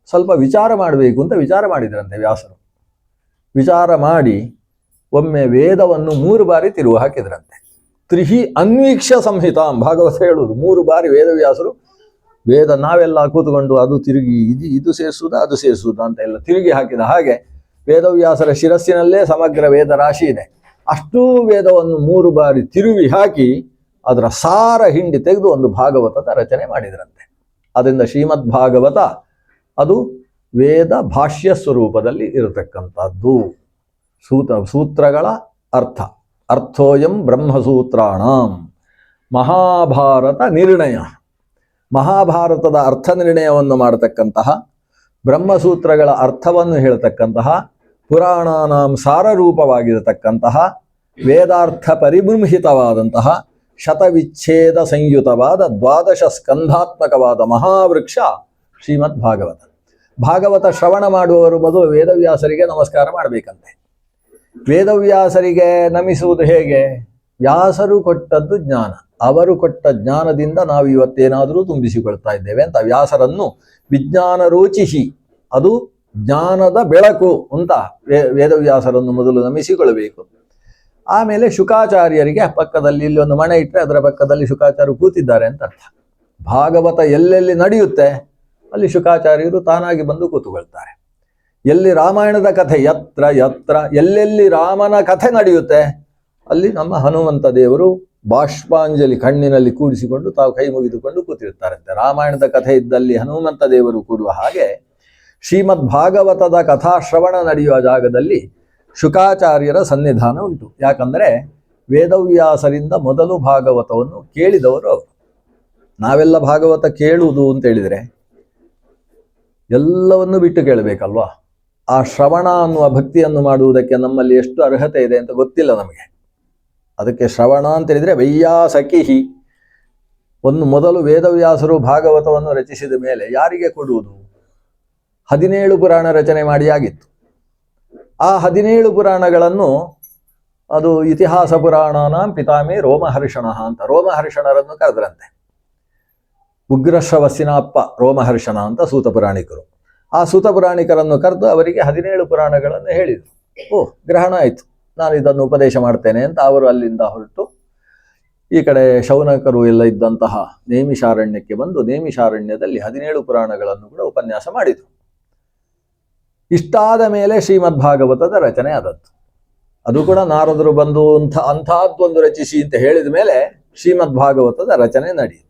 ಸ್ವಲ್ಪ ವಿಚಾರ ಮಾಡಬೇಕು ಅಂತ ವಿಚಾರ ಮಾಡಿದ್ರಂತೆ ವ್ಯಾಸರು. ವಿಚಾರ ಮಾಡಿ ಒಮ್ಮೆ ವೇದವನ್ನು 3 ಬಾರಿ ತಿರುವು ಹಾಕಿದ್ರಂತೆ. ತ್ರಿಹಿ ಅನ್ವೀಕ್ಷ ಸಂಹಿತಾಂ ಭಾಗವತ ಹೇಳುವುದು 3 ಬಾರಿ ವೇದವ್ಯಾಸರು ವೇದ ನಾವೆಲ್ಲ ಕೂತ್ಕೊಂಡು ಅದು ತಿರುಗಿ ಇದು ಸೇರಿಸುವುದಾ ಅದು ಸೇರಿಸುವುದಾ ಅಂತ ಎಲ್ಲ ತಿರುಗಿ ಹಾಕಿದ ಹಾಗೆ ವೇದವ್ಯಾಸರ ಶಿರಸ್ಸಿನಲ್ಲೇ ಸಮಗ್ರ ವೇದ ರಾಶಿ ಇದೆ. ಅಷ್ಟೂ ವೇದವನ್ನು 3 ಬಾರಿ ತಿರುವಿ ಹಾಕಿ ಅದರ ಸಾರ ಹಿಂಡಿ ತೆಗೆದು ಒಂದು ಭಾಗವತದ ರಚನೆ ಮಾಡಿದ್ರಂತೆ. ಅದರಿಂದ ಶ್ರೀಮದ್ ಭಾಗವತ ಅದು ವೇದ ಭಾಷ್ಯ ಸ್ವರೂಪದಲ್ಲಿ ಇರತಕ್ಕಂಥದ್ದು. ಸೂತ್ರಗಳ ಅರ್ಥ ಅರ್ಥೋಯಂ ಬ್ರಹ್ಮಸೂತ್ರಾಣಂ ಮಹಾಭಾರತ ನಿರ್ಣಯ, ಮಹಾಭಾರತದ ಅರ್ಥ ನಿರ್ಣಯವನ್ನು ಮಾಡತಕ್ಕಂತಹ, ಬ್ರಹ್ಮಸೂತ್ರಗಳ ಅರ್ಥವನ್ನು ಹೇಳತಕ್ಕಂತಹ, ಪುರಾಣಾನಾಂ ಸಾರರೂಪವಾಗಿರತಕ್ಕಂತಹ, ವೇದಾರ್ಥ ಪರಿಬೃಂಹಿತವಾದಂತಹ, ಶತವಿಚ್ಛೇದ ಸಂಯುತವಾದ 12 ಸ್ಕಂಧಾತ್ಮಕವಾದ ಮಹಾವೃಕ್ಷ ಶ್ರೀಮದ್ ಭಾಗವತ. ಭಾಗವತ ಶ್ರವಣ ಮಾಡುವವರು ಮೊದಲು ವೇದವ್ಯಾಸರಿಗೆ ನಮಸ್ಕಾರ ಮಾಡಬೇಕಂತೆ. ವೇದವ್ಯಾಸರಿಗೆ ನಮಿಸುವುದು ಹೇಗೆ? ವ್ಯಾಸರು ಕೊಟ್ಟದ್ದು ಜ್ಞಾನ, ಅವರು ಕೊಟ್ಟ ಜ್ಞಾನದಿಂದ ನಾವು ಇವತ್ತೇನಾದರೂ ತುಂಬಿಸಿಕೊಳ್ತಾ ಇದ್ದೇವೆ ಅಂತ ವ್ಯಾಸರನ್ನು ವಿಜ್ಞಾನ ರೋಚಿಸಿ, ಅದು ಜ್ಞಾನದ ಬೆಳಕು ಅಂತ ವೇದವ್ಯಾಸರನ್ನು ಮೊದಲು ನಮಿಸಿಕೊಳ್ಳಬೇಕು. ಆಮೇಲೆ ಶುಕಾಚಾರ್ಯರಿಗೆ ಪಕ್ಕದಲ್ಲಿ ಇಲ್ಲಿ ಒಂದು ಮಣೆ ಇಟ್ಟರೆ ಅದರ ಪಕ್ಕದಲ್ಲಿ ಶುಕಾಚಾರ್ಯರು ಕೂತಿದ್ದಾರೆ ಅಂತ ಅರ್ಥ. ಭಾಗವತ ಎಲ್ಲೆಲ್ಲಿ ನಡೆಯುತ್ತೆ ಅಲ್ಲಿ ಶುಕಾಚಾರ್ಯರು ತಾನಾಗಿ ಬಂದು ಕೂತುಕೊಳ್ತಾರೆ. ಎಲ್ಲಿ ರಾಮಾಯಣದ ಕಥೆ ಯತ್ರ ಯತ್ರ ಎಲ್ಲೆಲ್ಲಿ ರಾಮನ ಕಥೆ ನಡೆಯುತ್ತೆ ಅಲ್ಲಿ ನಮ್ಮ ಹನುಮಂತ ದೇವರು ಬಾಷ್ಪಾಂಜಲಿ ಕಣ್ಣಿನಲ್ಲಿ ಕೂಡಿಸಿಕೊಂಡು ತಾವು ಕೈ ಮುಗಿದುಕೊಂಡು ಕೂತಿರ್ತಾರಂತೆ. ರಾಮಾಯಣದ ಕಥೆ ಇದ್ದಲ್ಲಿ ಹನುಮಂತ ದೇವರು ಕೂಡುವ ಹಾಗೆ ಶ್ರೀಮದ್ ಭಾಗವತದ ಕಥಾಶ್ರವಣ ನಡೆಯುವ ಜಾಗದಲ್ಲಿ ಶುಕಾಚಾರ್ಯರ ಸನ್ನಿಧಾನ ಉಂಟು. ಯಾಕಂದರೆ ವೇದವ್ಯಾಸರಿಂದ ಮೊದಲು ಭಾಗವತವನ್ನು ಕೇಳಿದವರು ಅವರು. ನಾವೆಲ್ಲ ಭಾಗವತ ಕೇಳುವುದು ಅಂತ ಹೇಳಿದರೆ ಎಲ್ಲವನ್ನೂ ಬಿಟ್ಟು ಕೇಳಬೇಕಲ್ವಾ? ಆ ಶ್ರವಣ ಅನ್ನುವ ಭಕ್ತಿಯನ್ನು ಮಾಡುವುದಕ್ಕೆ ನಮ್ಮಲ್ಲಿ ಎಷ್ಟು ಅರ್ಹತೆ ಇದೆ ಅಂತ ಗೊತ್ತಿಲ್ಲ ನಮಗೆ. ಅದಕ್ಕೆ ಶ್ರವಣ ಅಂತ ಹೇಳಿದರೆ ವೈಯಾಸಕಿಹಿ. ಒಂದು ಮೊದಲು ವೇದವ್ಯಾಸರು ಭಾಗವತವನ್ನು ರಚಿಸಿದ ಮೇಲೆ ಯಾರಿಗೆ ಕೊಡುವುದು? 17 ಪುರಾಣ ರಚನೆ ಮಾಡಿ ಆಗಿತ್ತು. ಆ 17 ಪುರಾಣಗಳನ್ನು ಅದು ಇತಿಹಾಸ ಪುರಾಣನಾಂ ಪಿತಾಮೇ ರೋಮಹರ್ಷಣ ಅಂತ ರೋಮಹರ್ಷಣರನ್ನು ಕರೆದ್ರಂತೆ. ಉಗ್ರಶ್ರವಸ್ಸಿನ ಅಪ್ಪ ರೋಮಹರ್ಷಣ ಅಂತ ಸೂತ ಪುರಾಣಿಕರು. ಆ ಸೂತ ಪುರಾಣಿಕರನ್ನು ಕರೆದು ಅವರಿಗೆ 17 ಪುರಾಣಗಳನ್ನು ಹೇಳಿದರು. ಗ್ರಹಣ ಆಯಿತು, ನಾನು ಇದನ್ನು ಉಪದೇಶ ಮಾಡ್ತೇನೆ ಅಂತ ಅವರು ಅಲ್ಲಿಂದ ಹೊರಟು ಈ ಕಡೆ ಶೌನಕರು ಎಲ್ಲ ಇದ್ದಂತಹ ನೇಮಿಷಾರಣ್ಯಕ್ಕೆ ಬಂದು ನೇಮಿಷಾರಣ್ಯದಲ್ಲಿ 17 ಪುರಾಣಗಳನ್ನು ಕೂಡ ಉಪನ್ಯಾಸ ಮಾಡಿದರು. ಇಷ್ಟಾದ ಮೇಲೆ ಶ್ರೀಮದ್ ಭಾಗವತದ ರಚನೆ ಆದದ್ದು. ಅದು ಕೂಡ ನಾರದರು ಬಂದು ಅಂಥದ್ದೊಂದು ರಚಿಸಿ ಅಂತ ಹೇಳಿದ ಮೇಲೆ ಶ್ರೀಮದ್ ಭಾಗವತದ ರಚನೆ ನಡೆಯಿತು.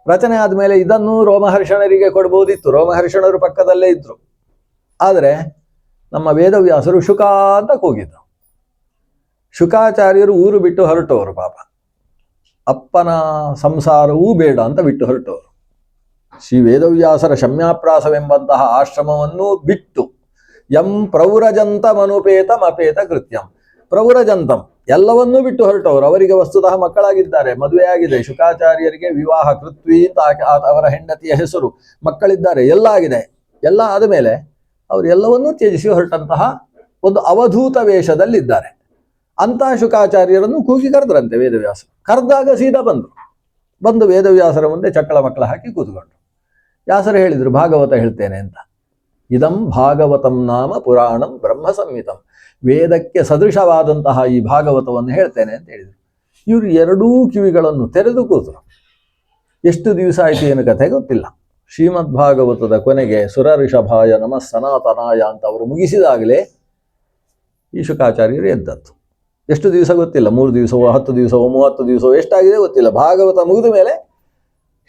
ರಚನೆ ಆದಮೇಲೆ ಇದನ್ನು ರೋಮಹರ್ಷಣರಿಗೆ ಕೊಡ್ಬೋದಿತ್ತು, ರೋಮಹರ್ಷಣರು ಪಕ್ಕದಲ್ಲೇ ಇದ್ರು. ಆದರೆ ನಮ್ಮ ವೇದವ್ಯಾಸರು ಶುಕ ಅಂತ ಕೂಗಿದ್ರು. ಶುಕಾಚಾರ್ಯರು ಊರು ಬಿಟ್ಟು ಹೊರಟವರು, ಪಾಪ ಅಪ್ಪನ ಸಂಸಾರವೂ ಬೇಡ ಅಂತ ಬಿಟ್ಟು ಹೊರಟವರು. ಶ್ರೀ ವೇದವ್ಯಾಸರ ಶಮ್ಯಾಪ್ರಾಸವೆಂಬಂತಹ ಆಶ್ರಮವನ್ನು ಬಿಟ್ಟು ಪ್ರವ್ರಜಂತಂ ಅನುಪೇತಂ ಅಪೇತ ಕೃತ್ಯಂ, ಪ್ರವ್ರಜಂತಂ ಎಲ್ಲವನ್ನೂ ಬಿಟ್ಟು ಹೊರಟವರು. ಅವರಿಗೆ ವಸ್ತುತಃ ಮಕ್ಕಳಾಗಿದ್ದಾರೆ, ಮದುವೆಯಾಗಿದೆ. ಶುಕಾಚಾರ್ಯರಿಗೆ ವಿವಾಹ ಕೃತ್ವಿ ಅಂತ ಅವರ ಹೆಂಡತಿಯ ಹೆಸರು, ಮಕ್ಕಳಿದ್ದಾರೆ, ಎಲ್ಲ ಆಗಿದೆ. ಎಲ್ಲ ಆದ ಮೇಲೆ ಅವರು ಎಲ್ಲವನ್ನೂ ತ್ಯಜಿಸಿ ಹೊರಟಂತಹ ಒಂದು ಅವಧೂತ ವೇಷದಲ್ಲಿದ್ದಾರೆ. ಅಂತಹ ಶುಕಾಚಾರ್ಯರನ್ನು ಕೂಗಿ ಕರೆದ್ರಂತೆ ವೇದವ್ಯಾಸರು. ಕರೆದಾಗ ಸೀದಾ ಬಂದು ವೇದವ್ಯಾಸರ ಮುಂದೆ ಚಕ್ಕಳ ಮಕ್ಕಳ ಹಾಕಿ ಕೂತ್ಕೊಂಡ್ರು. ವ್ಯಾಸರು ಹೇಳಿದರು ಭಾಗವತ ಹೇಳ್ತೇನೆ ಅಂತ. ಇದಂ ಭಾಗವತಂ ನಾಮ ಪುರಾಣಂ ಬ್ರಹ್ಮ ಸಂಹಿತಂ, ವೇದಕ್ಕೆ ಸದೃಶವಾದಂತಹ ಈ ಭಾಗವತವನ್ನು ಹೇಳ್ತೇನೆ ಅಂತ ಹೇಳಿದರು. ಇವರು 2 ಕಿವಿಗಳನ್ನು ತೆರೆದು ಕೂತರು. ಎಷ್ಟು ದಿವಸ ಆಯಿತು ಏನು ಕಥೆ ಗೊತ್ತಿಲ್ಲ. ಶ್ರೀಮದ್ ಭಾಗವತದ ಕೊನೆಗೆ ಸುರಋಷಭಾಯ ನಮಃ ಸನಾತನಾಯ ಅಂತ ಅವರು ಮುಗಿಸಿದಾಗಲೇ ಈ ಶುಕಾಚಾರ್ಯರು ಎದ್ದದ್ದು. ಎಷ್ಟು ದಿವಸ ಗೊತ್ತಿಲ್ಲ, 3 ದಿವಸವೋ 10 ದಿವಸವೋ 30 ದಿವಸವೋ ಎಷ್ಟಾಗಿದೆ ಗೊತ್ತಿಲ್ಲ. ಭಾಗವತ ಮುಗಿದ ಮೇಲೆ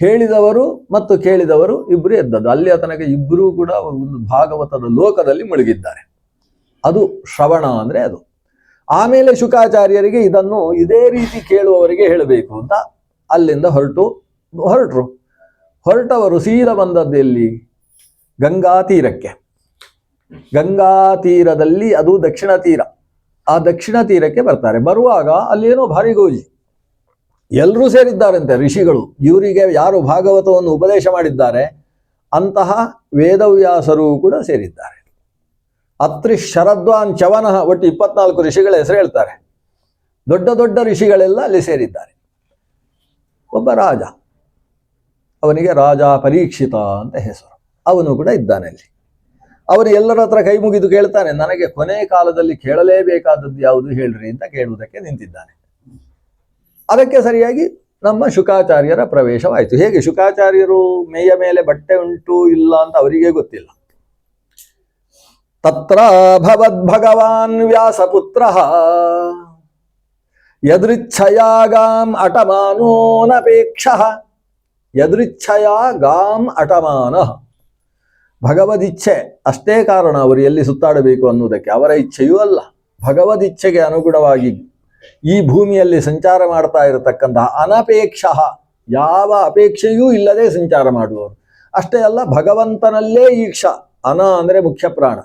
ಹೇಳಿದವರು ಮತ್ತು ಕೇಳಿದವರು ಇಬ್ಬರು ಎದ್ದದ್ದು. ಅಲ್ಲಿಯ ತನಕ ಇಬ್ಬರೂ ಕೂಡ ಒಂದು ಭಾಗವತದ ಲೋಕದಲ್ಲಿ ಮುಳುಗಿದ್ದಾರೆ. ಅದು ಶ್ರವಣ ಅಂದರೆ ಅದು. ಆಮೇಲೆ ಶುಕಾಚಾರ್ಯರಿಗೆ ಇದನ್ನು ಇದೇ ರೀತಿ ಕೇಳುವವರಿಗೆ ಹೇಳಬೇಕು ಅಂತ ಅಲ್ಲಿಂದ ಹೊರಟರು. ಹೊರಟವರು ಸೀದಾ ಬಂದದ್ದು ಎಲ್ಲಿ? ಗಂಗಾ ತೀರಕ್ಕೆ. ಗಂಗಾ ತೀರದಲ್ಲಿ ಅದು ದಕ್ಷಿಣ ತೀರ. ಆ ದಕ್ಷಿಣ ತೀರಕ್ಕೆ ಬರ್ತಾರೆ. ಬರುವಾಗ ಅಲ್ಲೇನೋ ಭಾರಿ ಗೋಜಿ, ಎಲ್ಲರೂ ಸೇರಿದ್ದಾರಂತೆ ಋಷಿಗಳು. ಇವರಿಗೆ ಯಾರು ಭಾಗವತವನ್ನು ಉಪದೇಶ ಮಾಡಿದ್ದಾರೆ ಅಂತಹ ವೇದವ್ಯಾಸರು ಕೂಡ ಸೇರಿದ್ದಾರೆ. ಅತ್ರಿ ಶರದ್ವಾನ್ ಚವನಃ, ಒಟ್ಟು 24 ಋಷಿಗಳ ಹೆಸರು ಹೇಳ್ತಾರೆ. ದೊಡ್ಡ ದೊಡ್ಡ ಋಷಿಗಳೆಲ್ಲ ಅಲ್ಲಿ ಸೇರಿದ್ದಾರೆ. ಒಬ್ಬ ರಾಜ, ಅವನಿಗೆ ರಾಜ ಪರೀಕ್ಷಿತ ಅಂತ ಹೆಸರು, ಅವನು ಕೂಡ ಇದ್ದಾನೆ ಅಲ್ಲಿ. ಅವನು ಎಲ್ಲರ ಹತ್ರ ಕೈ ಮುಗಿದು ಕೇಳ್ತಾನೆ, ನನಗೆ ಕೊನೆ ಕಾಲದಲ್ಲಿ ಕೇಳಲೇಬೇಕಾದದ್ದು ಯಾವುದು ಹೇಳ್ರಿ ಅಂತ ಕೇಳುವುದಕ್ಕೆ ನಿಂತಿದ್ದಾನೆ. ಅದಕ್ಕೆ ಸರಿಯಾಗಿ ನಮ್ಮ ಶುಕಾಚಾರ್ಯರ ಪ್ರವೇಶವಾಯಿತು. ಹೇಗೆ ಶುಕಾಚಾರ್ಯರು ಮೇಯ ಮೇಲೆ ಬಟ್ಟೆ ಉಂಟು ಇಲ್ಲ ಅಂತ ಅವರಿಗೆ ಗೊತ್ತಿಲ್ಲ. ತತ್ರ ಭಗವಾನ್ ವ್ಯಾಸಪುತ್ರ ಯದೃಚ್ಛಯಾ ಗಾಂ ಅಟಮಾನೋನಪೇಕ್ಷ. ಯದೃಚ್ಛಯಾ ಗಾಂ ಅಟಮಾನ, ಭಗವದಿಚ್ಛೆ ಅಷ್ಟೇ ಕಾರಣ ಅವರು ಎಲ್ಲಿ ಸುತ್ತಾಡಬೇಕು ಅನ್ನುವುದಕ್ಕೆ, ಅವರ ಇಚ್ಛೆಯೂ ಅಲ್ಲ. ಭಗವದಿಚ್ಛೆಗೆ ಅನುಗುಣವಾಗಿ ಈ ಭೂಮಿಯಲ್ಲಿ ಸಂಚಾರ ಮಾಡ್ತಾ ಇರತಕ್ಕಂತಹ ಅನಪೇಕ್ಷ, ಯಾವ ಅಪೇಕ್ಷೆಯೂ ಇಲ್ಲದೆ ಸಂಚಾರ ಮಾಡುವವರು. ಅಷ್ಟೇ ಅಲ್ಲ, ಭಗವಂತನಲ್ಲೇ ಈಕ್ಷ. ಅನ ಅಂದರೆ ಮುಖ್ಯ ಪ್ರಾಣ,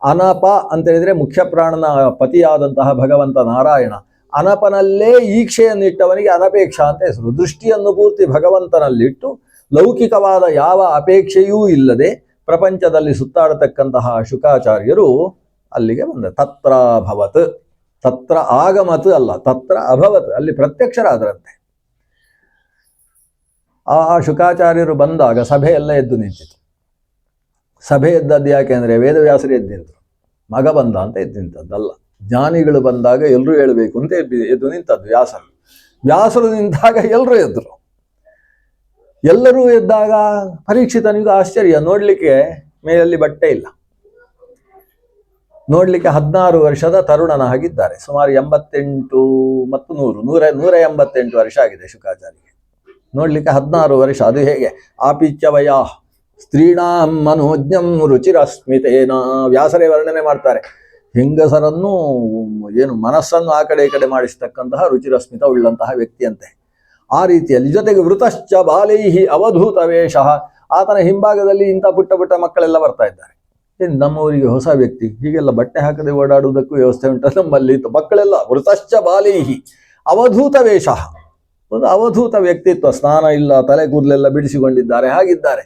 ಅನಪ ಅಂತ ಹೇಳಿದ್ರೆ ಮುಖ್ಯ ಪ್ರಾಣನ ಪತಿಯಾದಂತಹ ಭಗವಂತ ನಾರಾಯಣ. ಅನಪನಲ್ಲೇ ಈಕ್ಷೆಯನ್ನಿಟ್ಟವನಿಗೆ ಅನಪೇಕ್ಷ ಅಂತ ಹೆಸರು. ದೃಷ್ಟಿಯನ್ನು ಪೂರ್ತಿ ಭಗವಂತನಲ್ಲಿಟ್ಟು ಲೌಕಿಕವಾದ ಯಾವ ಅಪೇಕ್ಷೆಯೂ ಇಲ್ಲದೆ ಪ್ರಪಂಚದಲ್ಲಿ ಸುತ್ತಾಡತಕ್ಕಂತಹ ಶುಕಾಚಾರ್ಯರು ಅಲ್ಲಿಗೆ ಬಂದ. ತತ್ರ ಅಭವತ್, ತತ್ರ ಆಗಮತ್ ಅಲ್ಲ, ತತ್ರ ಅಭವತ್, ಅಲ್ಲಿ ಪ್ರತ್ಯಕ್ಷರಾದರಂತೆ. ಆ ಶುಕಾಚಾರ್ಯರು ಬಂದಾಗ ಸಭೆಯೆಲ್ಲ ಎದ್ದು ನಿಂತಿತು. ಸಭೆ ಎದ್ದದ್ದು ಯಾಕೆ ಅಂದರೆ ವೇದವ್ಯಾಸರು ಎದ್ದಿದ್ರು, ಮಗ ಬಂದ ಅಂತ ಎದ್ದು ನಿಂತದ್ದಲ್ಲ. ಜ್ಞಾನಿಗಳು ಬಂದಾಗ ಎಲ್ಲರೂ ಹೇಳಬೇಕು ಅಂತ ಎದ್ದು ನಿಂತದ್ದು ವ್ಯಾಸರು. ವ್ಯಾಸರು ನಿಂತಾಗ ಎಲ್ಲರೂ ಎದ್ರು. ಎಲ್ಲರೂ ಎದ್ದಾಗ ಪರೀಕ್ಷಿತನಿಗೂ ಆಶ್ಚರ್ಯ, ನೋಡ್ಲಿಕ್ಕೆ ಮೇಲಲ್ಲಿ ಬಟ್ಟೆ ಇಲ್ಲ, ನೋಡ್ಲಿಕ್ಕೆ 16 ವರ್ಷದ ತರುಣನ ಹಾಗಿದ್ದಾರೆ. ಸುಮಾರು 88 ಮತ್ತು 188 ವರ್ಷ ಆಗಿದೆ ಶುಕಾಚಾರ್ಯಗೆ. ನೋಡ್ಲಿಕ್ಕೆ 16 ವರ್ಷ. ಅದು ಹೇಗೆ? ಆಪಿಚ್ಯವಯ ಸ್ತ್ರೀಣಾಂ ಮನೋಜ್ಞಂ ರುಚಿರಸ್ಮಿತೇನ. ವ್ಯಾಸರೇ ವರ್ಣನೆ ಮಾಡ್ತಾರೆ, ಹೆಂಗಸರನ್ನು ಏನು ಮನಸ್ಸನ್ನು ಆ ಕಡೆ ಈ ಕಡೆ ಮಾಡಿಸ್ತಕ್ಕಂತಹ ರುಚಿರಸ್ಮಿತ ಉಳ್ಳಂತಹ ವ್ಯಕ್ತಿಯಂತೆ. ಆ ರೀತಿಯಲ್ಲಿ ಜೊತೆಗೆ ವೃತಶ್ಚ ಬಾಲೈಹಿ ಅವಧೂತ ವೇಷ. ಆತನ ಹಿಂಭಾಗದಲ್ಲಿ ಇಂಥ ಪುಟ್ಟ ಪುಟ್ಟ ಮಕ್ಕಳೆಲ್ಲ ಬರ್ತಾ ಇದ್ದಾರೆ. ನಮ್ಮವರಿಗೆ ಹೊಸ ವ್ಯಕ್ತಿ, ಹೀಗೆಲ್ಲ ಬಟ್ಟೆ ಹಾಕದೆ ಓಡಾಡುವುದಕ್ಕೂ ವ್ಯವಸ್ಥೆ ಉಂಟು ನಮ್ಮಲ್ಲಿ. ಮಕ್ಕಳೆಲ್ಲ ವೃತಶ್ಚ ಬಾಲೈಹಿ ಅವಧೂತ ವೇಷ, ಒಂದು ಅವಧೂತ ವ್ಯಕ್ತಿತ್ವ, ಸ್ನಾನ ಇಲ್ಲ, ತಲೆ ಕೂದಲೆಲ್ಲ ಬಿಡಿಸಿಕೊಂಡಿದ್ದಾರೆ, ಹಾಗಿದ್ದಾರೆ.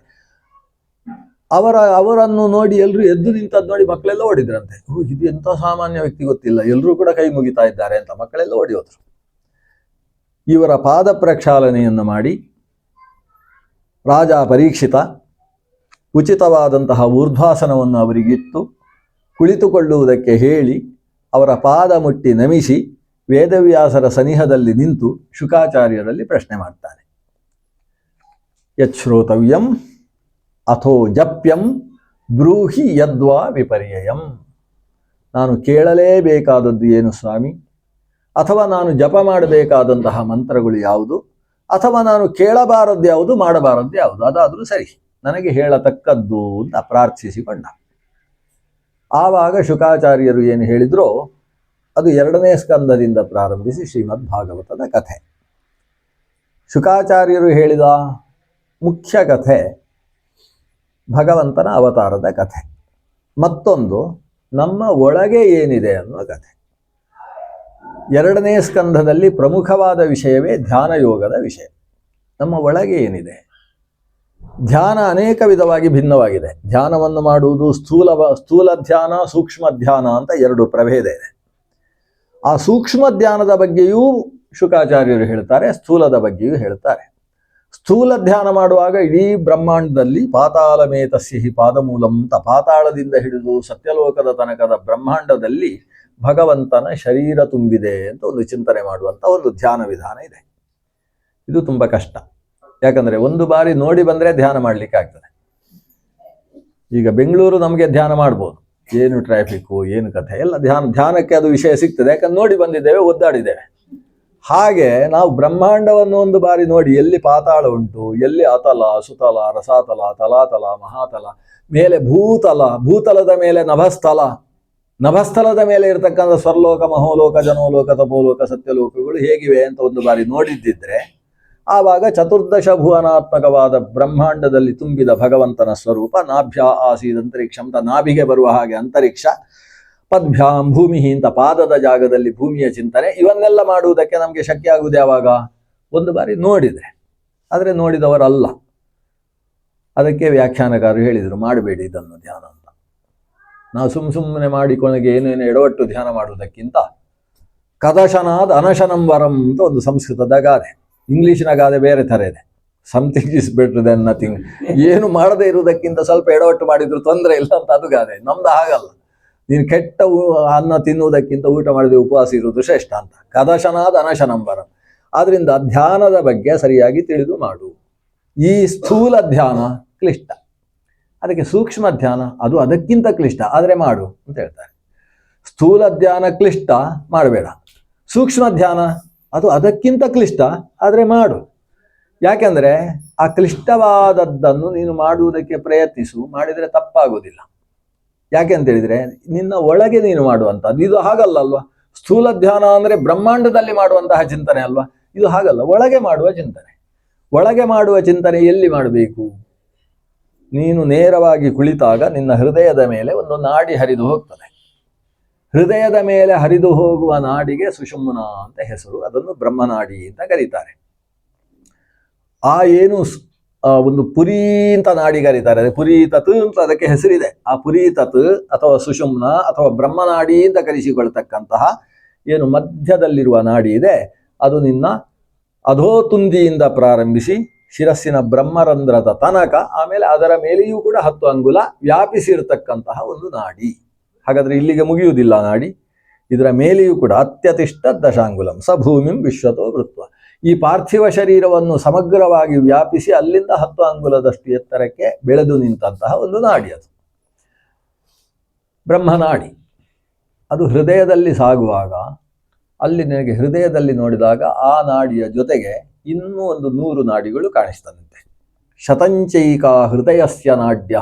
ಅವರನ್ನು ನೋಡಿ ಎಲ್ಲರೂ ಎದ್ದು ನಿಂತದ್ದು ನೋಡಿ ಮಕ್ಕಳೆಲ್ಲ ಓಡಿದ್ರಂತೆ. ಇದು ಎಂಥ ಸಾಮಾನ್ಯ ವ್ಯಕ್ತಿ ಗೊತ್ತಿಲ್ಲ, ಎಲ್ಲರೂ ಕೂಡ ಕೈ ಮುಗಿತಾ ಇದ್ದಾರೆ ಅಂತ ಮಕ್ಕಳೆಲ್ಲ ಓಡಿ ಹೋದ್ರು. ಇವರ ಪಾದ ಪ್ರಕ್ಷಾಲನೆಯನ್ನು ಮಾಡಿ ರಾಜ ಪರೀಕ್ಷಿತ ಉಚಿತವಾದಂತಹ ಊರ್ಧ್ವಾಸನವನ್ನು ಅವರಿಗಿತ್ತು ಕುಳಿತುಕೊಳ್ಳುವುದಕ್ಕೆ ಹೇಳಿ ಅವರ ಪಾದ ಮುಟ್ಟಿ ನಮಿಸಿ ವೇದವ್ಯಾಸರ ಸನಿಹದಲ್ಲಿ ನಿಂತು ಶುಕಾಚಾರ್ಯರಲ್ಲಿ ಪ್ರಶ್ನೆ ಮಾಡ್ತಾನೆ. ಯಚ್ಶ್ರೋತವ್ಯಂ ಅಥೋ ಜಪ್ಯಂ ಬ್ರೂಹಿ ಯದ್ವಾ ವಿಪರ್ಯಯಂ. ನಾನು ಕೇಳಲೇಬೇಕಾದದ್ದು ಏನು ಸ್ವಾಮಿ? ಅಥವಾ ನಾನು ಜಪ ಮಾಡಬೇಕಾದಂತಹ ಮಂತ್ರಗಳು ಯಾವುದು? ಅಥವಾ ನಾನು ಕೇಳಬಾರದ್ದು ಯಾವುದು, ಮಾಡಬಾರದ್ದು ಯಾವುದು? ಅದಾದರೂ ಸರಿ, ನನಗೆ ಹೇಳತಕ್ಕದ್ದು ಅಂತ ಪ್ರಾರ್ಥಿಸಿಕೊಂಡ. ಆವಾಗ ಶುಕಾಚಾರ್ಯರು ಏನು ಹೇಳಿದ್ರೋ ಅದು 2ನೇ ಸ್ಕಂದದಿಂದ ಪ್ರಾರಂಭಿಸಿ ಶ್ರೀಮದ್ ಭಾಗವತದ ಕಥೆ. ಶುಕಾಚಾರ್ಯರು ಹೇಳಿದ ಮುಖ್ಯ ಕಥೆ ಭಗವಂತನ ಅವತಾರದ ಕಥೆ, ಮತ್ತೊಂದು ನಮ್ಮ ಒಳಗೆ ಏನಿದೆ ಅನ್ನುವ ಕಥೆ. 2ನೇ ಸ್ಕಂಧದಲ್ಲಿ ಪ್ರಮುಖವಾದ ವಿಷಯವೇ ಧ್ಯಾನ ಯೋಗದ ವಿಷಯ. ನಮ್ಮ ಒಳಗೆ ಏನಿದೆ? ಧ್ಯಾನ ಅನೇಕ ವಿಧವಾಗಿ ಭಿನ್ನವಾಗಿದೆ. ಧ್ಯಾನವನ್ನು ಮಾಡುವುದು ಸ್ಥೂಲ ಧ್ಯಾನ, ಸೂಕ್ಷ್ಮ ಧ್ಯಾನ ಅಂತ 2 ಪ್ರಭೇದ ಇದೆ. ಆ ಸೂಕ್ಷ್ಮ ಧ್ಯಾನದ ಬಗ್ಗೆಯೂ ಶುಕಾಚಾರ್ಯರು ಹೇಳ್ತಾರೆ, ಸ್ಥೂಲದ ಬಗ್ಗೆಯೂ ಹೇಳ್ತಾರೆ. ಸ್ಥೂಲ ಧ್ಯಾನ ಮಾಡುವಾಗ ಇಡೀ ಬ್ರಹ್ಮಾಂಡದಲ್ಲಿ ಪಾತಾಳಮೇತಸ್ಯ ಹಿ ಪಾದಮೂಲಂ ಅಂತ, ಪಾತಾಳದಿಂದ ಹಿಡಿದು ಸತ್ಯಲೋಕದ ತನಕದ ಬ್ರಹ್ಮಾಂಡದಲ್ಲಿ ಭಗವಂತನ ಶರೀರ ತುಂಬಿದೆ ಅಂತ ಒಂದು ಚಿಂತನೆ ಮಾಡುವಂಥ ಒಂದು ಧ್ಯಾನ ವಿಧಾನ ಇದೆ. ಇದು ತುಂಬ ಕಷ್ಟ, ಯಾಕಂದರೆ ಒಂದು ಬಾರಿ ನೋಡಿ ಬಂದರೆ ಧ್ಯಾನ ಮಾಡಲಿಕ್ಕೆ ಆಗ್ತದೆ. ಈಗ ಬೆಂಗಳೂರು ನಮಗೆ ಧ್ಯಾನ ಮಾಡ್ಬೋದು, ಏನು ಟ್ರಾಫಿಕ್ಕು, ಏನು ಕಥೆ ಎಲ್ಲ ಧ್ಯಾನಕ್ಕೆ ಅದು ವಿಷಯ ಸಿಗ್ತದೆ, ಯಾಕಂದ್ರೆ ನೋಡಿ ಬಂದಿದ್ದೇವೆ, ಒದ್ದಾಡಿದ್ದೇವೆ. ಹಾಗೆ ನಾವು ಬ್ರಹ್ಮಾಂಡವನ್ನು ಒಂದು ಬಾರಿ ನೋಡಿ ಎಲ್ಲಿ ಪಾತಾಳ ಉಂಟು, ಎಲ್ಲಿ ಅತಲ, ಸುತಲ, ರಸಾತಲ, ತಲಾತಲ, ಮಹಾತಲ, ಮೇಲೆ ಭೂತಲ, ಭೂತಲದ ಮೇಲೆ ನಭಸ್ಥಲ, ನಭಸ್ಥಲದ ಮೇಲೆ ಇರತಕ್ಕಂಥ ಸ್ವರ್ಲೋಕ, ಮಹೋಲೋಕ, ಜನೋಲೋಕ, ತಪೋಲೋಕ, ಸತ್ಯಲೋಕಗಳು ಹೇಗಿವೆ ಅಂತ ಒಂದು ಬಾರಿ ನೋಡಿದ್ದಿದ್ರೆ ಆವಾಗ ಚತುರ್ದಶ ಭುವನಾತ್ಮಕವಾದ ಬ್ರಹ್ಮಾಂಡದಲ್ಲಿ ತುಂಬಿದ ಭಗವಂತನ ಸ್ವರೂಪ, ನಾಭ್ಯ ಆಸೀದ್ ಅಂತರಿಕ್ಷ ಅಂತ ನಾಭಿಗೆ ಬರುವ ಹಾಗೆ ಅಂತರಿಕ್ಷ, ಪದ್ಭ್ಯಾಂ ಭೂಮಿ ಅಂತ ಪಾದದ ಜಾಗದಲ್ಲಿ ಭೂಮಿಯ ಚಿಂತನೆ, ಇವನ್ನೆಲ್ಲ ಮಾಡುವುದಕ್ಕೆ ನಮಗೆ ಶಕ್ಯ ಆಗುವುದು ಯಾವಾಗ? ಒಂದು ಬಾರಿ ನೋಡಿದರೆ. ಆದರೆ ನೋಡಿದವರಲ್ಲ. ಅದಕ್ಕೆ ವ್ಯಾಖ್ಯಾನಕಾರರು ಹೇಳಿದರು, ಮಾಡಬೇಡಿ ಇದನ್ನು ಧ್ಯಾನ ಅಂತ. ನಾವು ಸುಮ್ಮನೆ ಮಾಡಿಕೊಳಗೆ ಏನೇನು ಎಡವಟ್ಟು ಧ್ಯಾನ ಮಾಡುವುದಕ್ಕಿಂತ ಕದಶನಾದ ಅನಶನಂವರಂ ಅಂತ ಒಂದು ಸಂಸ್ಕೃತದ ಗಾದೆ. ಇಂಗ್ಲೀಷಿನ ಗಾದೆ ಬೇರೆ ಥರ ಇದೆ. Something is better than nothing. ಏನು ಮಾಡದೇ ಇರುವುದಕ್ಕಿಂತ ಸ್ವಲ್ಪ ಎಡವಟ್ಟು ಮಾಡಿದ್ರು ತೊಂದರೆ ಇಲ್ಲ ಅಂತ ಅದು ಗಾದೆ. ನಮ್ದು ಹಾಗಲ್ಲ. ನೀನು ಕೆಟ್ಟ ಅನ್ನ ತಿನ್ನುವುದಕ್ಕಿಂತ ಊಟ ಮಾಡಿದ್ರೆ ಉಪವಾಸ ಇರುವುದು ಶ್ರೇಷ್ಠ ಅಂತ. ಕದಶನಾದ ಅನಶನಂವರಂ. ಆದ್ರಿಂದ ಧ್ಯಾನದ ಬಗ್ಗೆ ಸರಿಯಾಗಿ ತಿಳಿದು ಮಾಡು. ಈ ಸ್ಥೂಲ ಧ್ಯಾನ ಕ್ಲಿಷ್ಟ, ಅದಕ್ಕೆ ಸೂಕ್ಷ್ಮ ಧ್ಯಾನ ಅದು ಅದಕ್ಕಿಂತ ಕ್ಲಿಷ್ಟ, ಆದರೆ ಮಾಡು ಅಂತ ಹೇಳ್ತಾರೆ. ಸ್ಥೂಲ ಧ್ಯಾನ ಕ್ಲಿಷ್ಟ, ಮಾಡಬೇಡ. ಸೂಕ್ಷ್ಮ ಧ್ಯಾನ ಅದು ಅದಕ್ಕಿಂತ ಕ್ಲಿಷ್ಟ, ಆದರೆ ಮಾಡು. ಯಾಕೆಂದರೆ ಆ ಕ್ಲಿಷ್ಟವಾದದ್ದನ್ನು ನೀನು ಮಾಡುವುದಕ್ಕೆ ಪ್ರಯತ್ನಿಸು, ಮಾಡಿದರೆ ತಪ್ಪಾಗೋದಿಲ್ಲ. ಯಾಕೆ ಅಂತ ಹೇಳಿದರೆ ನಿನ್ನ ಒಳಗೆ ನೀನು ಮಾಡುವಂಥದ್ದು. ಇದು ಹಾಗಲ್ಲ ಅಲ್ವಾ. ಸ್ಥೂಲ ಧ್ಯಾನ ಅಂದರೆ ಬ್ರಹ್ಮಾಂಡದಲ್ಲಿ ಮಾಡುವಂತಹ ಚಿಂತನೆ ಅಲ್ವಾ. ಇದು ಹಾಗಲ್ಲ, ಒಳಗೆ ಮಾಡುವ ಚಿಂತನೆ. ಒಳಗೆ ಮಾಡುವ ಚಿಂತನೆ ಎಲ್ಲಿ ಮಾಡಬೇಕು? ನೀನು ನೇರವಾಗಿ ಕುಳಿತಾಗ ನಿನ್ನ ಹೃದಯದ ಮೇಲೆ ಒಂದು ನಾಡಿ ಹರಿದು ಹೋಗ್ತದೆ. ಹೃದಯದ ಮೇಲೆ ಹರಿದು ಹೋಗುವ ನಾಡಿಗೆ ಸುಷುಮ್ನ ಅಂತ ಹೆಸರು. ಅದನ್ನು ಬ್ರಹ್ಮನಾಡಿ ಅಂತ ಕರೀತಾರೆ. ಆ ಏನು ಒಂದು ಪುರಿ ಅಂತ ನಾಡಿ ಕರೀತಾರೆ, ಅದೇ ಪುರೀತತ್ ಅಂತ ಅದಕ್ಕೆ ಹೆಸರಿದೆ. ಆ ಪುರೀತತ್ ಅಥವಾ ಸುಷುಮ್ನ ಅಥವಾ ಬ್ರಹ್ಮನಾಡಿ ಅಂತ ಕರೆಸಿಕೊಳ್ತಕ್ಕಂತಹ ಏನು ಮಧ್ಯದಲ್ಲಿರುವ ನಾಡಿ ಇದೆ, ಅದು ನಿನ್ನ ಅಧೋತುಂದಿಯಿಂದ ಪ್ರಾರಂಭಿಸಿ ಶಿರಸ್ಸಿನ ಬ್ರಹ್ಮರಂಧ್ರದ ತನಕ, ಆಮೇಲೆ ಅದರ ಮೇಲೆಯೂ ಕೂಡ 10 ಅಂಗುಲ ವ್ಯಾಪಿಸಿರತಕ್ಕಂತಹ ಒಂದು ನಾಡಿ. ಹಾಗಾದ್ರೆ ಇಲ್ಲಿಗೆ ಮುಗಿಯುವುದಿಲ್ಲ ನಾಡಿ. ಇದರ ಮೇಲೆಯೂ ಕೂಡ ಅತ್ಯತಿಷ್ಠ ದಶಾಂಗುಲಂ ಸ ಭೂಮಿಂ ವಿಶ್ವತೋ ವೃತ್ವ. ಈ ಪಾರ್ಥಿವ ಶರೀರವನ್ನು ಸಮಗ್ರವಾಗಿ ವ್ಯಾಪಿಸಿ ಅಲ್ಲಿಂದ 10 ಅಂಗುಲದಷ್ಟು ಎತ್ತರಕ್ಕೆ ಬೆಳೆದು ನಿಂತಹ ಒಂದು ನಾಡಿ ಅದು ಬ್ರಹ್ಮನಾಡಿ. ಅದು ಹೃದಯದಲ್ಲಿ ಸಾಗುವಾಗ ಅಲ್ಲಿ ನಿನಗೆ ಹೃದಯದಲ್ಲಿ ನೋಡಿದಾಗ ಆ ನಾಡಿಯ ಜೊತೆಗೆ ಇನ್ನೂ ಒಂದು 100 ನಾಡಿಗಳು ಕಾಣಿಸ್ತದಂತೆ. ಶತಂಚೈಕಾ ಹೃದಯಸ್ಯ ನಾಡ್ಯ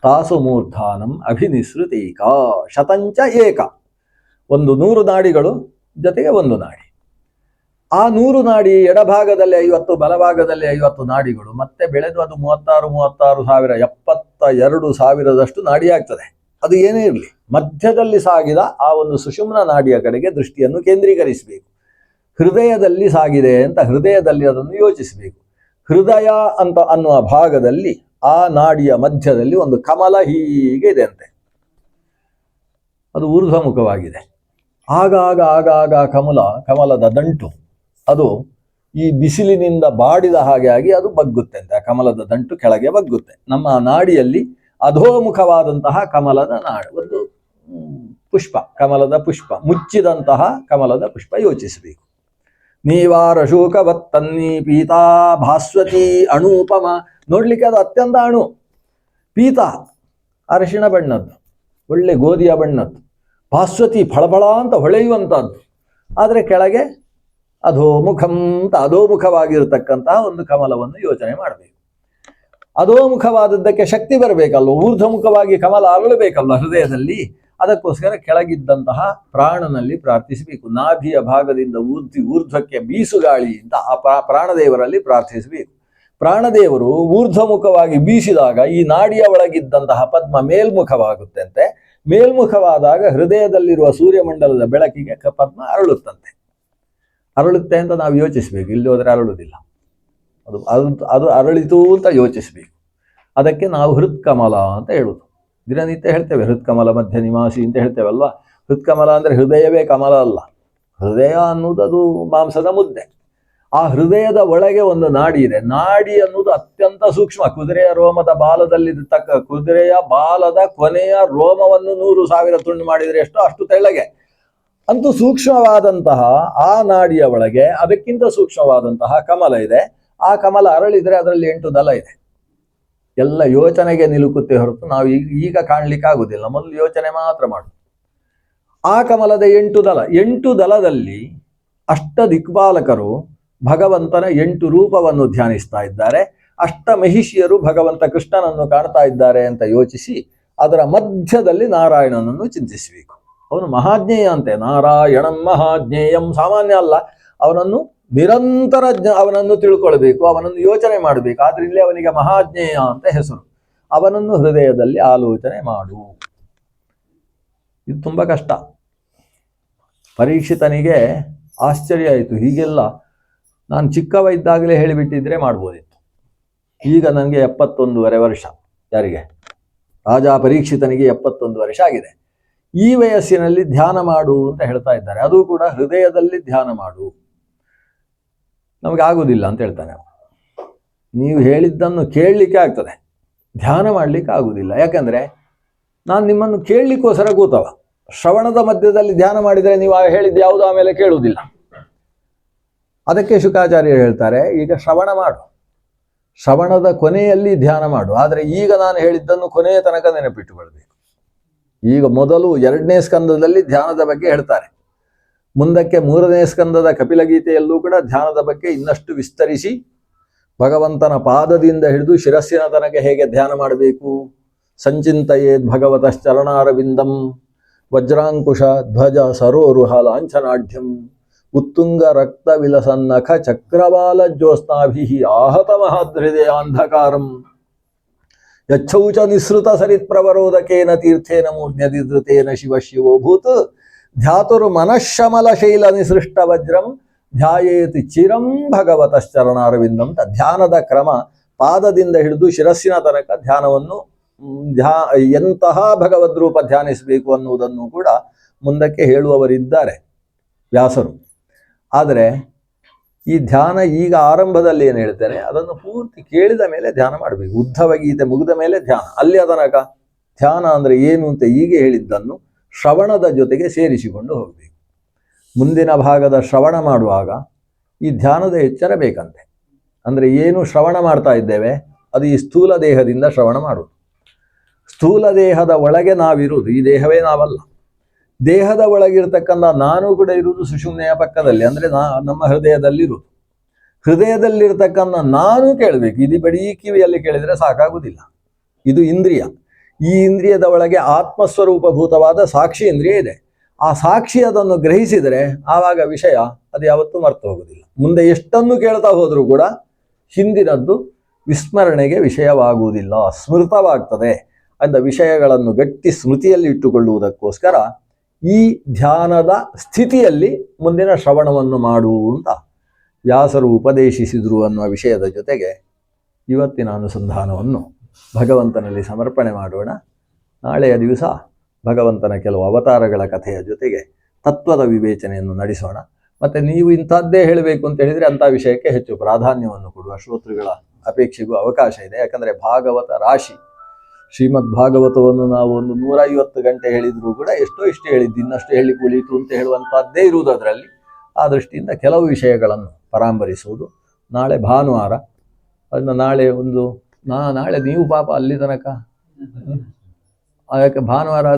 ತಾಸು ಮೂರ್ಧಾನಂ ಅಭಿನಿಸೃತೈಕಾ. ಶತಂಚ ಏಕ, ಒಂದು 100 ನಾಡಿಗಳು ಜೊತೆಗೆ ಒಂದು ನಾಡಿ. ಆ 100 ನಾಡಿ ಎಡಭಾಗದಲ್ಲಿ 50, ಬಲಭಾಗದಲ್ಲಿ 50 ನಾಡಿಗಳು ಮತ್ತೆ ಬೆಳೆದು ಅದು 36,000 72,000 ನಾಡಿ ಆಗ್ತದೆ. ಅದು ಏನೇ ಇರಲಿ, ಮಧ್ಯದಲ್ಲಿ ಸಾಗಿದ ಆ ಒಂದು ಸುಷುಮ್ನ ನಾಡಿಯ ಕಡೆಗೆ ದೃಷ್ಟಿಯನ್ನು ಕೇಂದ್ರೀಕರಿಸಬೇಕು. ಹೃದಯದಲ್ಲಿ ಸಾಗಿದೆ ಅಂತ ಹೃದಯದಲ್ಲಿ ಅದನ್ನು ಯೋಚಿಸಬೇಕು. ಹೃದಯ ಅಂತ ಅನ್ನುವ ಭಾಗದಲ್ಲಿ ಆ ನಾಡಿಯ ಮಧ್ಯದಲ್ಲಿ ಒಂದು ಕಮಲ ಹೀಗೆ ಇದೆ ಅಂತೆ. ಅದು ಊರ್ಧ್ವಮುಖವಾಗಿದೆ. ಆಗಾಗ ಕಮಲದ ದಂಟು ಅದು ಈ ಬಿಸಿಲಿನಿಂದ ಬಾಡಿದ ಹಾಗೆ ಆಗಿ ಅದು ಬಗ್ಗುತ್ತೆ ಅಂತೆ. ಆ ಕಮಲದ ದಂಟು ಕೆಳಗೆ ಬಗ್ಗುತ್ತೆ. ನಮ್ಮ ನಾಡಿಯಲ್ಲಿ ಅಧೋಮುಖವಾದಂತಹ ಕಮಲದ ಒಂದು ಪುಷ್ಪ, ಕಮಲದ ಪುಷ್ಪ, ಮುಚ್ಚಿದಂತಹ ಕಮಲದ ಪುಷ್ಪ ಯೋಚಿಸಬೇಕು. ನೀವಾರ ಶೋಕವತ್ತನ್ನಿ ಪೀತಾ ಭಾಸ್ವತಿ ಅಣೂಪಮ. ನೋಡ್ಲಿಕ್ಕೆ ಅದು ಅತ್ಯಂತ ಅಣು, ಪೀತ ಅರಶಿಣ ಬಣ್ಣದ್ದು, ಒಳ್ಳೆ ಗೋಧಿಯ ಬಣ್ಣದ್ದು, ಭಾಸ್ವತಿ ಫಳಫಳ ಅಂತ ಹೊಳೆಯುವಂಥದ್ದು. ಆದರೆ ಕೆಳಗೆ ಅಧೋಮುಖಂ ಅಂತ ಅಧೋಮುಖವಾಗಿರತಕ್ಕಂತಹ ಒಂದು ಕಮಲವನ್ನು ಯೋಚನೆ ಮಾಡಬೇಕು. ಅಧೋಮುಖವಾದದ್ದಕ್ಕೆ ಶಕ್ತಿ ಬರಬೇಕಲ್ವ, ಊರ್ಧ್ವಮುಖವಾಗಿ ಕಮಲ ಅರಳಬೇಕಲ್ವ ಹೃದಯದಲ್ಲಿ. ಅದಕ್ಕೋಸ್ಕರ ಕೆಳಗಿದ್ದಂತಹ ಪ್ರಾಣನಲ್ಲಿ ಪ್ರಾರ್ಥಿಸಬೇಕು. ನಾಭಿಯ ಭಾಗದಿಂದ ಊರ್ಧ್ವಕ್ಕೆ ಬೀಸುಗಾಳಿ ಅಂತ ಆ ಪ್ರಾಣದೇವರಲ್ಲಿ ಪ್ರಾರ್ಥಿಸಬೇಕು. ಪ್ರಾಣದೇವರು ಊರ್ಧ್ವಮುಖವಾಗಿ ಬೀಸಿದಾಗ ಈ ನಾಡಿಯ ಒಳಗಿದ್ದಂತಹ ಪದ್ಮ ಮೇಲ್ಮುಖವಾಗುತ್ತಂತೆ. ಮೇಲ್ಮುಖವಾದಾಗ ಹೃದಯದಲ್ಲಿರುವ ಸೂರ್ಯಮಂಡಲದ ಬೆಳಕಿಗೆ ಪದ್ಮ ಅರಳುತ್ತೆ ಅಂತ ನಾವು ಯೋಚಿಸಬೇಕು. ಇಲ್ಲಿ ಹೋದರೆ ಅರಳುವುದಿಲ್ಲ. ಅದು ಅರಳಿತು ಅಂತ ಯೋಚಿಸಬೇಕು. ಅದಕ್ಕೆ ನಾವು ಹೃತ್ಕಮಲ ಅಂತ ಹೇಳುವುದು. ದಿನನಿತ್ಯ ಹೇಳ್ತೇವೆ ಹೃತ್ಕಮಲ ಮಧ್ಯ ನಿವಾಸಿ ಅಂತ ಹೇಳ್ತೇವಲ್ವಾ. ಹೃತ್ಕಮಲ ಅಂದರೆ ಹೃದಯವೇ ಕಮಲ ಅಲ್ಲ. ಹೃದಯ ಅನ್ನೋದು ಅದು ಮಾಂಸದ ಮುದ್ದೆ. ಆ ಹೃದಯದ ಒಳಗೆ ಒಂದು ನಾಡಿ ಇದೆ. ನಾಡಿ ಅನ್ನೋದು ಅತ್ಯಂತ ಸೂಕ್ಷ್ಮ. ಕುದುರೆಯ ರೋಮದ ಬಾಲದಲ್ಲಿರತಕ್ಕ ಕುದುರೆಯ ಬಾಲದ ಕೊನೆಯ ರೋಮವನ್ನು 100,000 ತುಂಡು ಮಾಡಿದರೆ ಅಷ್ಟು ತೆಳ್ಳಗೆ. ಅಂತೂ ಸೂಕ್ಷ್ಮವಾದಂತಹ ಆ ನಾಡಿಯ ಒಳಗೆ ಅದಕ್ಕಿಂತ ಸೂಕ್ಷ್ಮವಾದಂತಹ ಕಮಲ ಇದೆ. ಆ ಕಮಲ ಅರಳಿದರೆ ಅದರಲ್ಲಿ 8 ದಳ ಇದೆ. ಎಲ್ಲ ಯೋಚನೆಗೆ ನಿಲುಕುತ್ತೆ ಹೊರತು ನಾವು ಈಗ ಕಾಣ್ಲಿಕ್ಕೆ ಆಗುದಿಲ್ಲ. ಮೊದಲು ಯೋಚನೆ ಮಾತ್ರ ಮಾಡು. ಆ ಕಮಲದ 8 ದಳದಲ್ಲಿ ಅಷ್ಟ ದಿಕ್ಪಾಲಕರು ಭಗವಂತನ 8 ರೂಪವನ್ನು ಧ್ಯಾನಿಸ್ತಾ ಇದ್ದಾರೆ. ಅಷ್ಟ ಮಹಿಷಿಯರು ಭಗವಂತ ಕೃಷ್ಣನನ್ನು ಕಾಣ್ತಾ ಇದ್ದಾರೆ ಅಂತ ಯೋಚಿಸಿ ಅದರ ಮಧ್ಯದಲ್ಲಿ ನಾರಾಯಣನನ್ನು ಚಿಂತಿಸಬೇಕು. ಅವನು ಮಹಾಜ್ಞೇಯ ಅಂತೆ. ನಾರಾಯಣಂ ಮಹಾಜ್ಞೇಯಂ, ಸಾಮಾನ್ಯ ಅಲ್ಲ. ಅವನನ್ನು ನಿರಂತರ ಅವನನ್ನು ತಿಳ್ಕೊಳ್ಬೇಕು, ಅವನನ್ನು ಯೋಚನೆ ಮಾಡಬೇಕು. ಆದ್ರೆ ಇಲ್ಲಿ ಅವನಿಗೆ ಮಹಾಜ್ಞೇಯ ಅಂತ ಹೆಸರು. ಅವನನ್ನು ಹೃದಯದಲ್ಲಿ ಆಲೋಚನೆ ಮಾಡು. ಇದು ತುಂಬ ಕಷ್ಟ. ಪರೀಕ್ಷಿತನಿಗೆ ಆಶ್ಚರ್ಯ ಆಯಿತು. ಹೀಗೆಲ್ಲ ನಾನು ಚಿಕ್ಕವ ಇದ್ದಾಗಲೇ ಹೇಳಿಬಿಟ್ಟಿದ್ರೆ ಮಾಡ್ಬೋದಿತ್ತು. ಈಗ ನನಗೆ 71 ವರ್ಷ. ಯಾರಿಗೆ? ರಾಜ ಪರೀಕ್ಷಿತನಿಗೆ 71 ವರ್ಷ ಆಗಿದೆ. ಈ ವಯಸ್ಸಿನಲ್ಲಿ ಧ್ಯಾನ ಮಾಡು ಅಂತ ಹೇಳ್ತಾ ಇದ್ದಾರೆ. ಅದು ಕೂಡ ಹೃದಯದಲ್ಲಿ ಧ್ಯಾನ ಮಾಡು. ನಮಗೆ ಆಗುವುದಿಲ್ಲ ಅಂತ ಹೇಳ್ತಾನೆ. ನೀವು ಹೇಳಿದ್ದನ್ನು ಕೇಳಲಿಕ್ಕೆ ಆಗ್ತದೆ, ಧ್ಯಾನ ಮಾಡಲಿಕ್ಕೆ ಆಗುವುದಿಲ್ಲ. ಯಾಕಂದರೆ ನಾನು ನಿಮ್ಮನ್ನು ಕೇಳಲಿಕ್ಕೋಸ್ಕರ ಕೂತವ. ಶ್ರವಣದ ಮಧ್ಯದಲ್ಲಿ ಧ್ಯಾನ ಮಾಡಿದರೆ ನೀವು ಹೇಳಿದ್ದು ಯಾವುದು ಆಮೇಲೆ ಕೇಳುವುದಿಲ್ಲ. ಅದಕ್ಕೆ ಶುಕಾಚಾರ್ಯರು ಹೇಳ್ತಾರೆ, ಈಗ ಶ್ರವಣ ಮಾಡು, ಶ್ರವಣದ ಕೊನೆಯಲ್ಲಿ ಧ್ಯಾನ ಮಾಡು. ಆದರೆ ಈಗ ನಾನು ಹೇಳಿದ್ದನ್ನು ಕೊನೆಯ ತನಕ ನೆನಪಿಟ್ಟುಕೊಳ್ಬೇಕು. ಈಗ ಮೊದಲು 2ನೇ ಸ್ಕಂದದಲ್ಲಿ ಧ್ಯಾನದ ಬಗ್ಗೆ ಹೇಳ್ತಾರೆ. ಮುಂದಕ್ಕೆ 3ನೇ ಸ್ಕಂದದ ಕಪಿಲಗೀತೆಯಲ್ಲೂ ಕೂಡ ಧ್ಯಾನದ ಬಗ್ಗೆ ಇನ್ನಷ್ಟು ವಿಸ್ತರಿಸಿ ಭಗವಂತನ ಪಾದದಿಂದ ಹಿಡಿದು ಶಿರಸ್ಸಿನ ತನಕ ಹೇಗೆ ಧ್ಯಾನ ಮಾಡಬೇಕು. ಸಂಚಿಂತಯೇದ್ ಭಗವತಶ್ಚರಣಾರವಿಂದಂ ವಜ್ರಾಂಕುಶ ಧ್ವಜ ಸರೋರುಹ ಲಾಂಛನಾಢ್ಯಂ ಉತ್ತುಂಗ ರಕ್ತ ವಿಲಸನ್ನಖ ಚಕ್ರವಾಲ ಜ್ಯೋತ್ಸ್ನಾಭಿ ಆಹತ ಮಹಾದೃದಯಾಂಧಕಾರಂ ಯಚ್ಛೌಚ ನಿಸೃತ ಸರಿತ್ ಪ್ರವರೋದಕೇನ ತೀರ್ಥೇನ ಮೂರ್ಧ್ಯದಿಧೃತೇನ ಶಿವ ಶಿವೋಭೂತ್ ಧ್ಯಾತುರ್ ಮನಃಶಮಲ ಶೈಲ ನಿಸೃಷ್ಟ ವಜ್ರಂ ಧ್ಯಾಯೇತಿ ಚಿರಂ ಭಗವತಶ್ಚರಣಾರವಿಂದಂ. ಧ್ಯಾನದ ಕ್ರಮ ಪಾದದಿಂದ ಹಿಡಿದು ಶಿರಸ್ಸಿನ ತನಕ ಧ್ಯಾನವನ್ನು ಎಂತಹ ಭಗವದ್ರೂಪ ಧ್ಯಾನಿಸಬೇಕು ಅನ್ನುವುದನ್ನು ಕೂಡ ಮುಂದಕ್ಕೆ ಹೇಳುವವರಿದ್ದಾರೆ ವ್ಯಾಸರು. ಆದರೆ ಈ ಧ್ಯಾನ ಈಗ ಆರಂಭದಲ್ಲಿ ಏನು ಹೇಳ್ತೇನೆ ಅದನ್ನು ಪೂರ್ತಿ ಕೇಳಿದ ಮೇಲೆ ಧ್ಯಾನ ಮಾಡಬೇಕು. ಉದ್ಧವ ಗೀತೆ ಮುಗಿದ ಮೇಲೆ ಧ್ಯಾನ. ಅಲ್ಲಿ ತನಕ ಧ್ಯಾನ ಅಂದರೆ ಏನು ಅಂತ ಈಗ ಹೇಳಿದ್ದನ್ನು ಶ್ರವಣದ ಜೊತೆಗೆ ಸೇರಿಸಿಕೊಂಡು ಹೋಗಬೇಕು. ಮುಂದಿನ ಭಾಗದ ಶ್ರವಣ ಮಾಡುವಾಗ ಈ ಧ್ಯಾನದ ಎಚ್ಚರ ಬೇಕಂತೆ. ಅಂದರೆ ಏನು ಶ್ರವಣ ಮಾಡ್ತಾ ಇದ್ದೇವೆ ಅದು ಈ ಸ್ಥೂಲ ದೇಹದಿಂದ ಶ್ರವಣ ಮಾಡುವುದು. ಸ್ಥೂಲ ದೇಹದ ಒಳಗೆ ನಾವಿರುವುದು, ಈ ದೇಹವೇ ನಾವಲ್ಲ. ದೇಹದ ಒಳಗಿರ್ತಕ್ಕಂಥ ನಾನು ಕೂಡ ಇರುವುದು ಸುಷುಮ್ನೆಯ ಪಕ್ಕದಲ್ಲಿ, ಅಂದರೆ ನಮ್ಮ ಹೃದಯದಲ್ಲಿರುವುದು. ಹೃದಯದಲ್ಲಿರ್ತಕ್ಕಂಥ ನಾನು ಕೇಳಬೇಕು. ಇದು ಬರೀ ಕಿವಿಯಲ್ಲಿ ಕೇಳಿದರೆ ಸಾಕಾಗುವುದಿಲ್ಲ. ಇದು ಇಂದ್ರಿಯ. ಈ ಇಂದ್ರಿಯದ ಒಳಗೆ ಆತ್ಮಸ್ವರೂಪಭೂತವಾದ ಸಾಕ್ಷಿ ಇಂದ್ರಿಯ ಇದೆ. ಆ ಸಾಕ್ಷಿ ಅದನ್ನು ಗ್ರಹಿಸಿದರೆ ಆವಾಗ ವಿಷಯ ಅದು ಯಾವತ್ತೂ ಮರ್ತು ಹೋಗುವುದಿಲ್ಲ. ಮುಂದೆ ಎಷ್ಟನ್ನು ಕೇಳ್ತಾ ಹೋದರೂ ಕೂಡ ಹಿಂದಿನದ್ದು ವಿಸ್ಮರಣೆಗೆ ವಿಷಯವಾಗುವುದಿಲ್ಲ, ಸ್ಮೃತವಾಗ್ತದೆ. ಅಂದ ವಿಷಯಗಳನ್ನು ಗಟ್ಟಿ ಸ್ಮೃತಿಯಲ್ಲಿ ಇಟ್ಟುಕೊಳ್ಳುವುದಕ್ಕೋಸ್ಕರ ಈ ಧ್ಯಾನದ ಸ್ಥಿತಿಯಲ್ಲಿ ಮುಂದಿನ ಶ್ರವಣವನ್ನು ಮಾಡು ಅಂತ ವ್ಯಾಸರು ಉಪದೇಶಿಸಿದರು ಅನ್ನುವ ವಿಷಯದ ಜೊತೆಗೆ ಇವತ್ತಿನ ಅನುಸಂಧಾನವನ್ನು ಭಗವಂತನಲ್ಲಿ ಸಮರ್ಪಣೆ ಮಾಡೋಣ. ನಾಳೆಯ ದಿವಸ ಭಗವಂತನ ಕೆಲವು ಅವತಾರಗಳ ಕಥೆಯ ಜೊತೆಗೆ ತತ್ವದ ವಿವೇಚನೆಯನ್ನು ನಡೆಸೋಣ. ಮತ್ತು ನೀವು ಇಂಥದ್ದೇ ಹೇಳಬೇಕು ಅಂತ ಹೇಳಿದರೆ ಅಂಥ ವಿಷಯಕ್ಕೆ ಹೆಚ್ಚು ಪ್ರಾಧಾನ್ಯವನ್ನು ಕೊಡುವ ಶ್ರೋತೃಗಳ ಅಪೇಕ್ಷೆಗೂ ಅವಕಾಶ ಇದೆ. ಯಾಕಂದರೆ ಭಾಗವತ ರಾಶಿ. ಶ್ರೀಮದ್ ಭಾಗವತವನ್ನು ನಾವು ಒಂದು 150 ಗಂಟೆ ಹೇಳಿದರೂ ಕೂಡ ಎಷ್ಟೋ ಇಷ್ಟು ಹೇಳಿದ್ದು, ಇನ್ನಷ್ಟು ಹೇಳಿ ಕುಳಿತು ಅಂತ ಹೇಳುವಂಥದ್ದೇ ಇರುವುದು ಅದರಲ್ಲಿ. ಆ ದೃಷ್ಟಿಯಿಂದ ಕೆಲವು ವಿಷಯಗಳನ್ನು ಪರಾಮರಿಸುವುದು. ನಾಳೆ ಭಾನುವಾರ, ಅದನ್ನು ನಾಳೆ ನಾಳೆ ನೀವು ಪಾಪ ಅಲ್ಲಿ ತನಕ ಅದಕ್ಕೆ ಭಾನುವಾರ